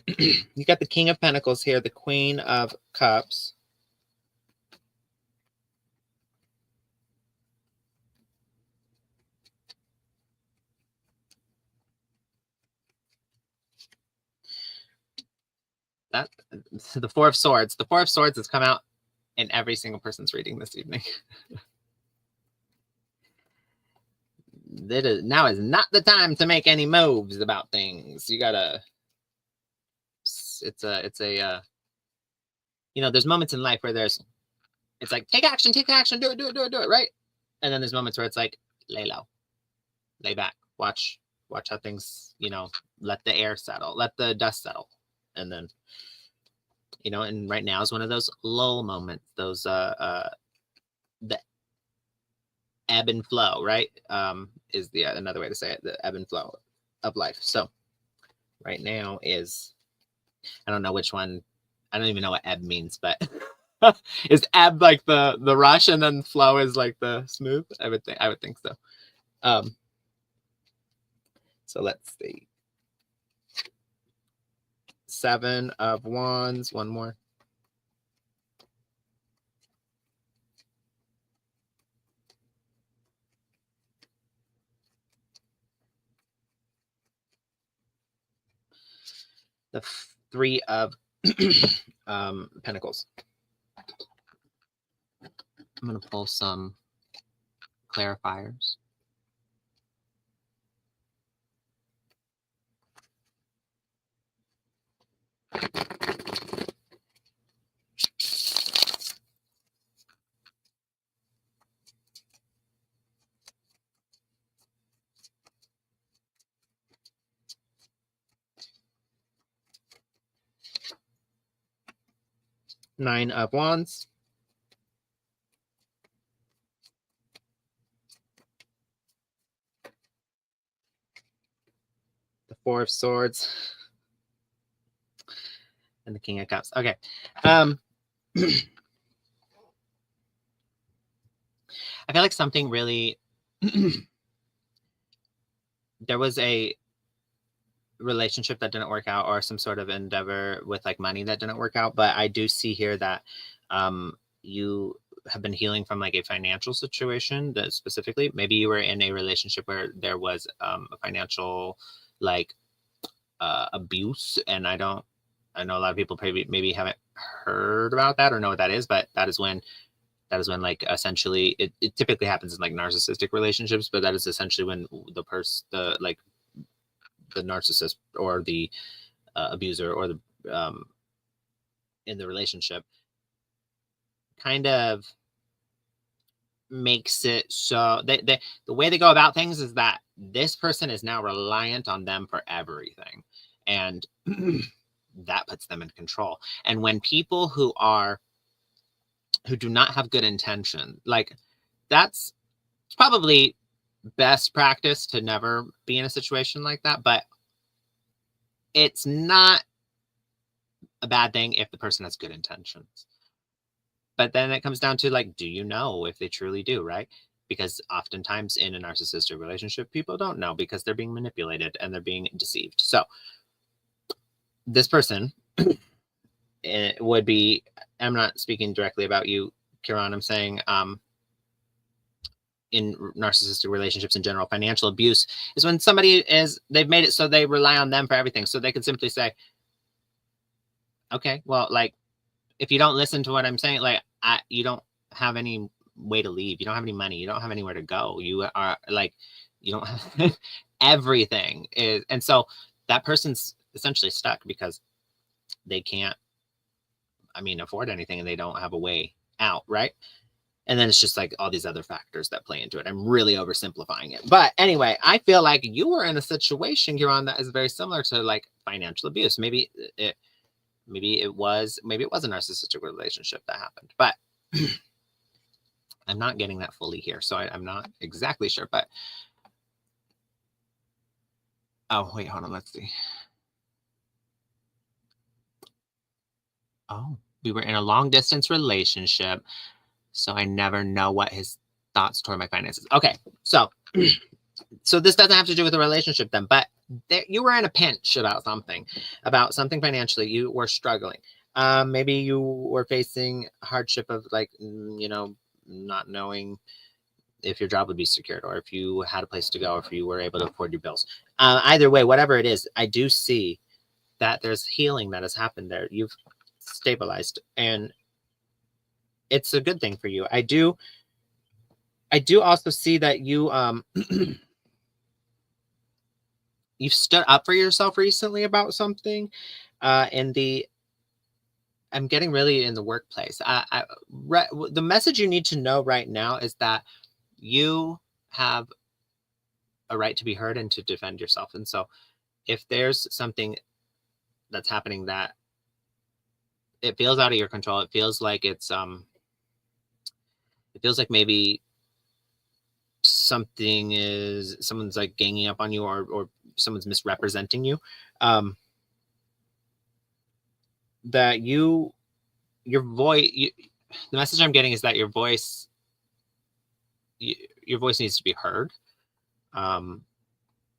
You got the King of Pentacles here, the Queen of Cups. The Four of Swords. The Four of Swords has come out in every single person's reading this evening. Now is not the time to make any moves about things. You gotta. It's a there's moments in life where it's like take action, do it, right? And then there's moments where it's like lay low, lay back, watch how things, let the air settle, let the dust settle, and then and right now is one of those lull moments, those the ebb and flow, right? Is the another way to say it, the ebb and flow of life. So right now is, I don't know which one. I don't even know what ebb means, but is ebb like the rush and then flow is like the smooth? I would think so. So let's see. 7 of Wands, one more. The 3 of Pentacles. I'm going to pull some clarifiers. Nine of Wands. The 4 of Swords. And the King of Cups. Okay. I feel like something really there was a relationship that didn't work out, or some sort of endeavor with like money that didn't work out, but I do see here that you have been healing from like a financial situation, that specifically maybe you were in a relationship where there was a financial like abuse, and I know a lot of people maybe haven't heard about that or know what that is, but that is when like essentially it typically happens in like narcissistic relationships, but that is essentially when the narcissist or the abuser or the in the relationship kind of makes it so the way they go about things is that this person is now reliant on them for everything, and that puts them in control. And when people who do not have good intention, like, that's probably best practice to never be in a situation like that, but it's not a bad thing if the person has good intentions. But then it comes down to, like, do you know if they truly do, right? Because oftentimes in a narcissistic relationship, people don't know because they're being manipulated and they're being deceived. So this person would be, I'm not speaking directly about you, Kieran, I'm saying in narcissistic relationships in general, financial abuse is when they've made it so they rely on them for everything. So they can simply say, okay, well, like, if you don't listen to what I'm saying, like, you don't have any way to leave. You don't have any money. You don't have anywhere to go. You are like, you don't have everything is. And so that person's essentially stuck because they can't, afford anything, and they don't have a way out. Right. And then it's just like all these other factors that play into it. I'm really oversimplifying it. But anyway, I feel like you were in a situation, Kieran, that is very similar to like financial abuse. Maybe it was a narcissistic relationship that happened, but I'm not getting that fully here. So I'm not exactly sure, but oh, wait, hold on. Let's see. Oh, we were in a long distance relationship, so I never know what his thoughts toward my finances. Okay. So this doesn't have to do with the relationship then, but you were in a pinch about something financially. You were struggling. Maybe you were facing hardship of like, not knowing if your job would be secured or if you had a place to go, or if you were able to afford your bills. Either way, whatever it is, I do see that there's healing that has happened there. You've stabilized, and it's a good thing for you. I do also see that you you've stood up for yourself recently about something I'm getting really in the workplace. The message you need to know right now is that you have a right to be heard and to defend yourself. And so if there's something that's happening that it feels out of your control, it feels like it feels like maybe someone's like ganging up on you, or someone's misrepresenting you, that your voice, the message I'm getting is that your voice needs to be heard.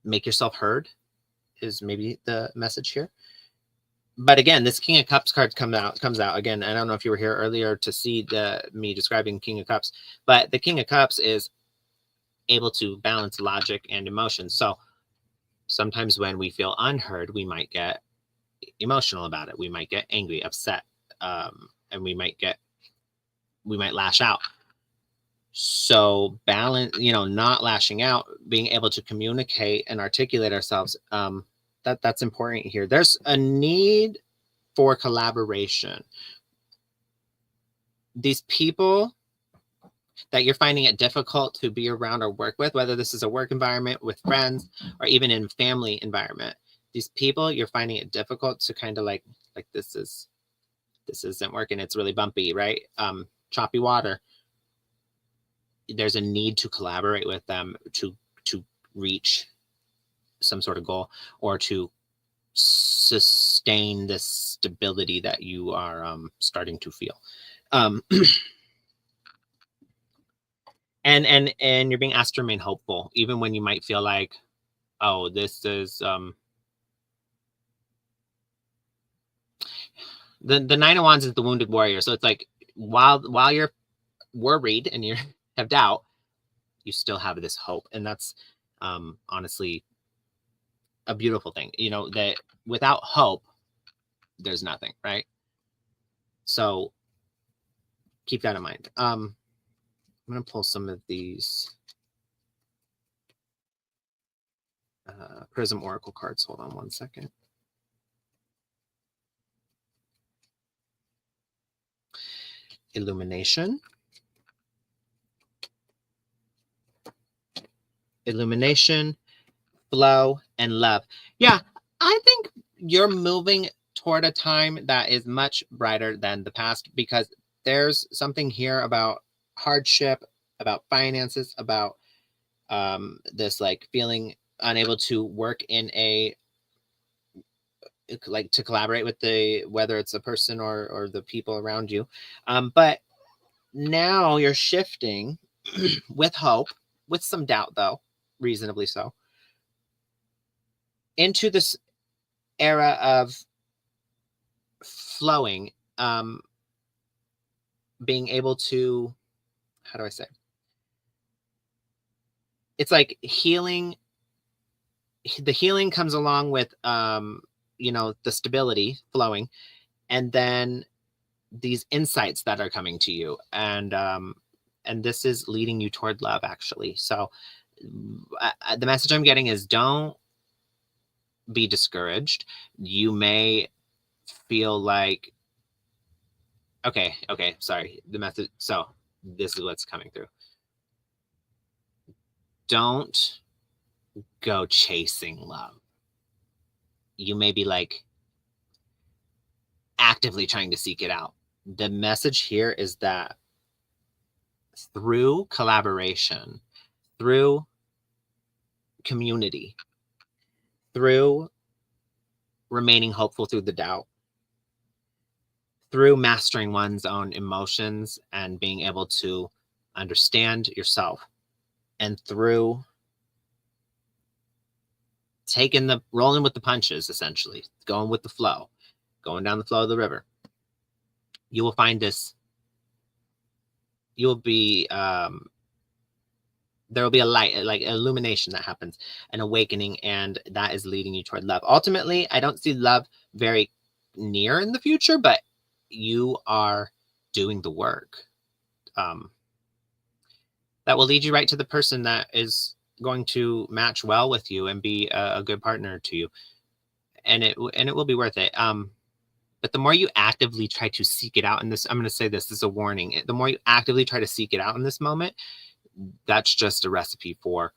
Make yourself heard is maybe the message here. But again, this King of Cups card comes out again. I don't know if you were here earlier to see me describing King of Cups, but the King of Cups is able to balance logic and emotion. So sometimes when we feel unheard, we might get emotional about it. We might get angry, upset, and we might lash out. So balance, not lashing out, being able to communicate and articulate ourselves, that's important here. There's a need for collaboration. These people that you're finding it difficult to be around or work with, whether this is a work environment with friends or even in family environment, these people you're finding it difficult to kind of like this isn't working. It's really bumpy, right? Choppy water. There's a need to collaborate with them to reach some sort of goal, or to sustain this stability that you are starting to feel. And you're being asked to remain hopeful, even when you might feel like, oh, this is the Nine of Wands is the wounded warrior. So it's like while you're worried and you have doubt, you still have this hope, and that's honestly a beautiful thing. That without hope, there's nothing, right? So keep that in mind. I'm going to pull some of these Prism Oracle cards. Hold on one second. Illumination. Illumination, flow, and love. Yeah, I think you're moving toward a time that is much brighter than the past, because there's something here about hardship, about finances, about this like feeling unable to work in a, like, to collaborate with the, whether it's a person or the people around you. But now you're shifting with hope, with some doubt though, reasonably so, into this era of flowing, being able to, how do I say, it's like healing. The healing comes along with you know, the stability flowing, and then these insights that are coming to you, and this is leading you toward love, actually. So the message I'm getting is, don't be discouraged. You may feel like, okay, sorry, the message. So this is what's coming through. Don't go chasing love. You may be like actively trying to seek it out. The message here is that through collaboration, through community, through remaining hopeful through the doubt, through mastering one's own emotions and being able to understand yourself, and through rolling with the punches, essentially going with the flow, going down the flow of the river, you will find this, you will be there will be a light, like illumination that happens, an awakening, and that is leading you toward love. Ultimately, I don't see love very near in the future, but you are doing the work that will lead you right to the person that is going to match well with you and be a good partner to you, and it will be worth it. But the more you actively try to seek it out in this, I'm going to say this is a warning, the more you actively try to seek it out in this moment, that's just a recipe for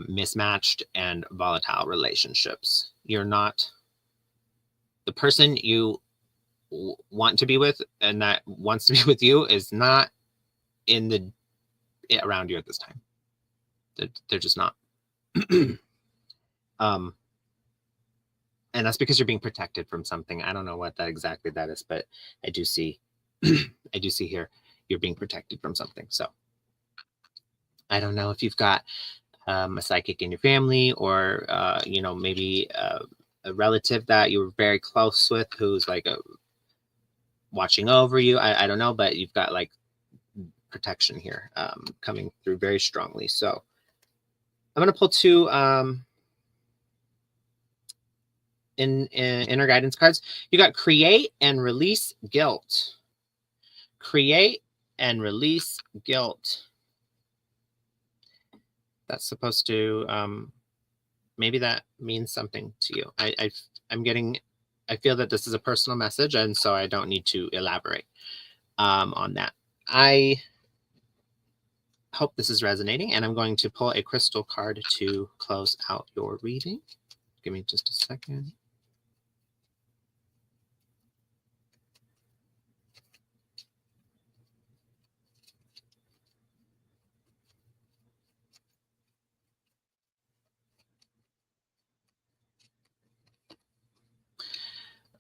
mismatched and volatile relationships. You're not the person you want to be with, and that wants to be with you is not around you at this time. They're just not. And that's because you're being protected from something. I don't know what that exactly that is, but I do see I do see here you're being protected from something. So I don't know if you've got a psychic in your family, or you know, maybe a relative that you were very close with who's like watching over you. I don't know, but you've got like protection here coming through very strongly. So I'm going to pull two inner guidance cards. You got create and release guilt. Create and release guilt. That's supposed to maybe that means something to you. I feel that this is a personal message, and so I don't need to elaborate on that. I hope this is resonating, and I'm going to pull a crystal card to close out your reading. Give me just a second.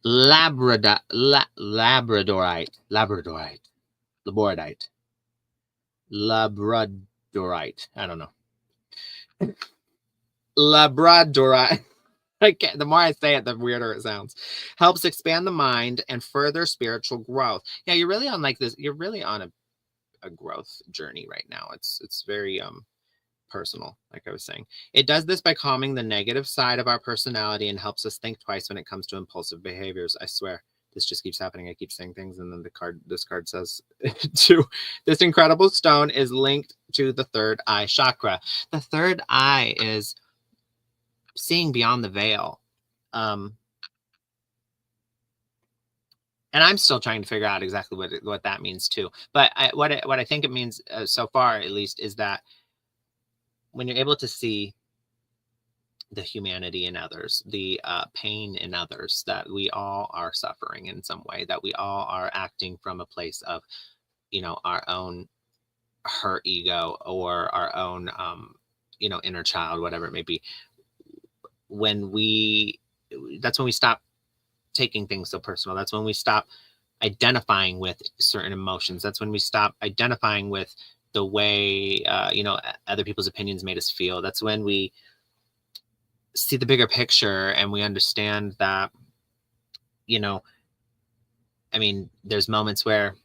Labradorite. I don't know. Labradorite. The more I say it, the weirder it sounds. Helps expand the mind and further spiritual growth. Yeah, you're really on like this. You're really on a growth journey right now. It's very personal, like I was saying. It does this by calming the negative side of our personality and helps us think twice when it comes to impulsive behaviors. I swear, this just keeps happening. I keep saying things, and then this card says to this incredible stone is linked to the third eye chakra. The third eye is seeing beyond the veil. And I'm still trying to figure out exactly what that means too. But what I think it means so far, at least, is that when you're able to see the humanity in others, the pain in others, that we all are suffering in some way, that we all are acting from a place of, our own hurt ego or our own, inner child, whatever it may be. That's when we stop taking things so personal. That's when we stop identifying with certain emotions. That's when we stop identifying with the way other people's opinions made us feel. That's when we see the bigger picture and we understand that, there's moments where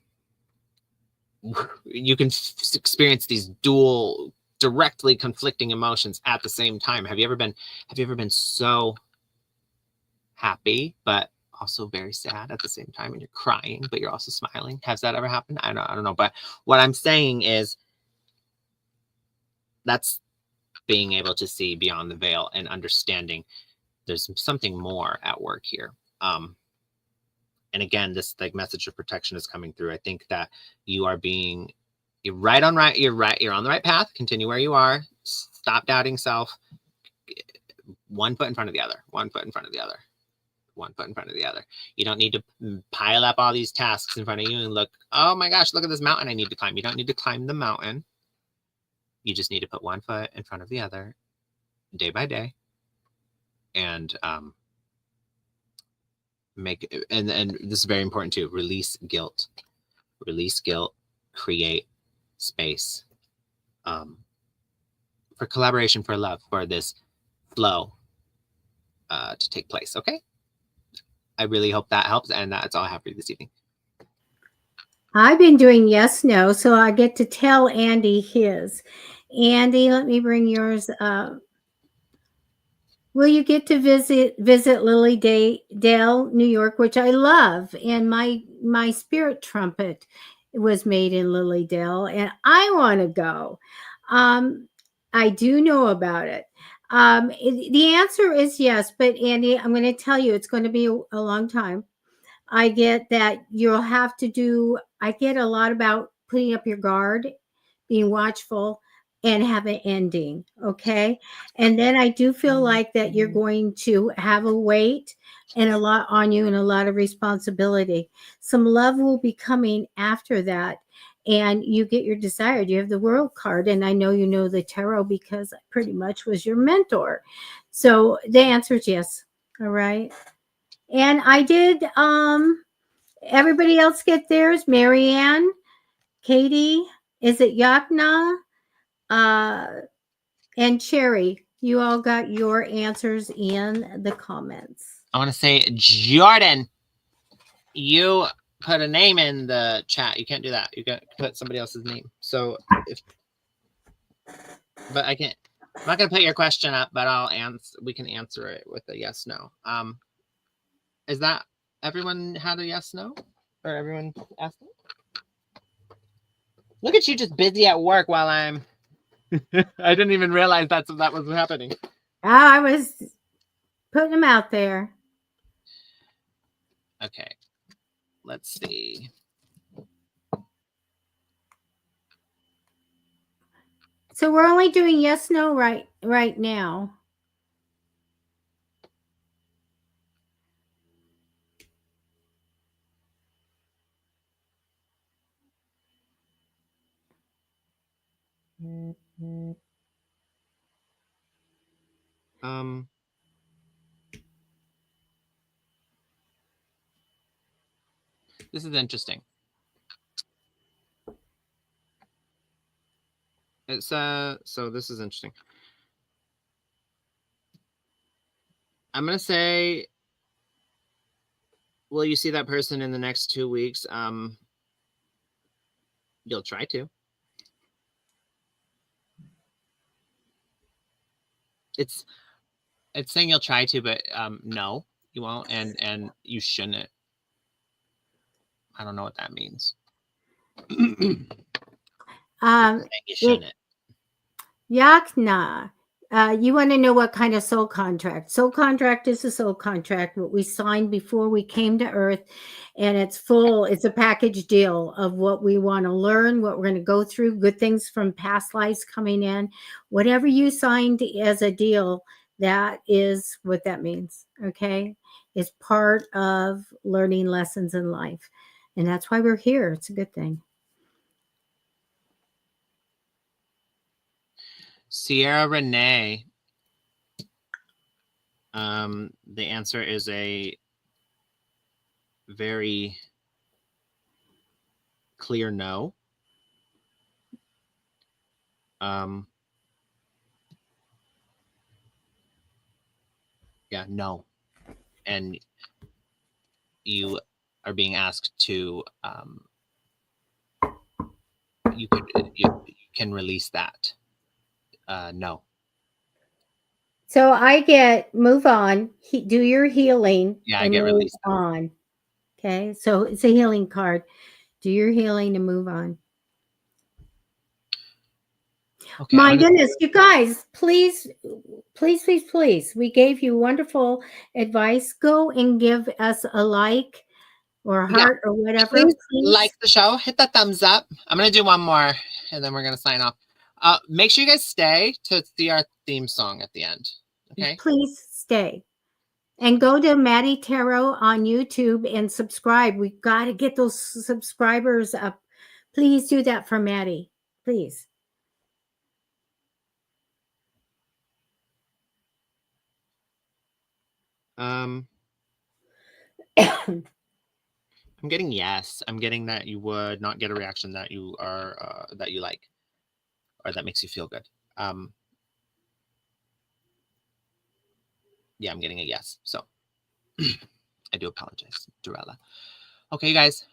you can experience these dual, directly conflicting emotions at the same time. Have you ever been so happy but also very sad at the same time, and you're crying but you're also smiling? Has that ever happened? I don't know, but what I'm saying is that's being able to see beyond the veil and understanding there's something more at work here. And again, this message of protection is coming through. I think that you're on the right path. Continue where you are. Stop doubting self. One foot in front of the other. One foot in front of the other. One foot in front of the other. You don't need to pile up all these tasks in front of you and look, oh my gosh, look at this mountain I need to climb. You don't need to climb the mountain. You just need to put one foot in front of the other, day by day, and and this is very important too. Release guilt. Create space for collaboration, for love, for this flow to take place. Okay. I really hope that helps, and that's all I have for you this evening. I've been doing yes, no, so I get to tell Andy his. Andy, let me bring yours up. Will you get to visit Lily Dale, New York, which I love, and my spirit trumpet was made in Lily Dale, and I want to go. I do know about it. The answer is yes, but Andy, I'm going to tell you, it's going to be a long time. I get that you'll have to do, I get a lot about putting up your guard, being watchful, and have an ending. Okay. And then I do feel like that you're going to have a weight and a lot on you and a lot of responsibility. Some love will be coming after that. And you get your desire. You have the World card. And I know you know the tarot because I pretty much was your mentor. So the answer is yes. All right. And I did, everybody else get theirs. Marianne, Katie, is it Yakna? And Cherry, you all got your answers in the comments. I want to say, Jordan, you put a name in the chat. You can't do that. You got to put somebody else's name. So but I can't. I'm not gonna put your question up, but we can answer it with a yes, no. Is that everyone had a yes, no? Or everyone asked it? Look at you just busy at work while I'm I didn't even realize that was happening. I was putting them out there. Okay. Let's see. So we're only doing yes, no right now. This is interesting. It's so this is interesting. I'm gonna say, will you see that person in the next 2 weeks? You'll try to. It's saying you'll try to, but no, you won't, and you shouldn't. I don't know what that means. You shouldn't. Yakna. You want to know what kind of soul contract? Soul contract is a soul contract, what we signed before we came to Earth. And it's full, it's a package deal of what we want to learn, what we're going to go through, good things from past lives coming in. Whatever you signed as a deal, that is what that means. Okay. It's part of learning lessons in life. And that's why we're here. It's a good thing. Sierra Renee. The answer is a very clear no. Yeah, no. And you are being asked to you can release that. No. So I get move on, do your healing. Yeah, I and get move released. on. Okay, so it's a healing card. Do your healing and move on. Okay, my goodness, you guys, please, please, please, please. We gave you wonderful advice. Go and give us a like or a heart or whatever. Please like the show. Hit the thumbs up. I'm going to do one more and then we're going to sign off. Make sure you guys stay to see our theme song at the end. Okay. Please stay. And go to Matty Tarot on YouTube and subscribe. We've got to get those subscribers up. Please do that for Matty. Please. I'm getting yes. I'm getting that you would not get a reaction that you are that you like or that makes you feel good. Yeah, I'm getting a yes. So I do apologize, Dorella. Okay, you guys.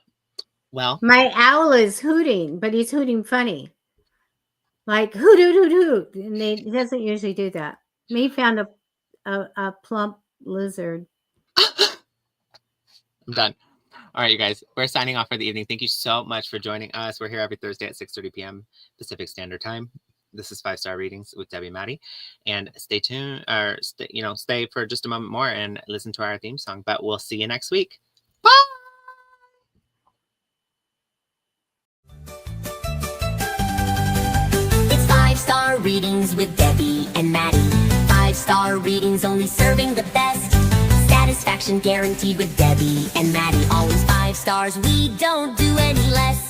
Well, my owl is hooting, but he's hooting funny. Like hoot, hoot, hoot, hoot. And he doesn't usually do that. Me found a plump lizard. I'm done. All right, you guys, we're signing off for the evening. Thank you so much for joining us. We're here every Thursday at 6:30 p.m. Pacific Standard Time. This is 5-Star Readings with Debbie and Matty. And stay tuned, or stay for just a moment more and listen to our theme song. But we'll see you next week. Bye! It's 5-Star Readings with Debbie and Matty. 5-Star Readings, only serving the best. Satisfaction guaranteed with Debbie and Matty. Always 5 stars, we don't do any less.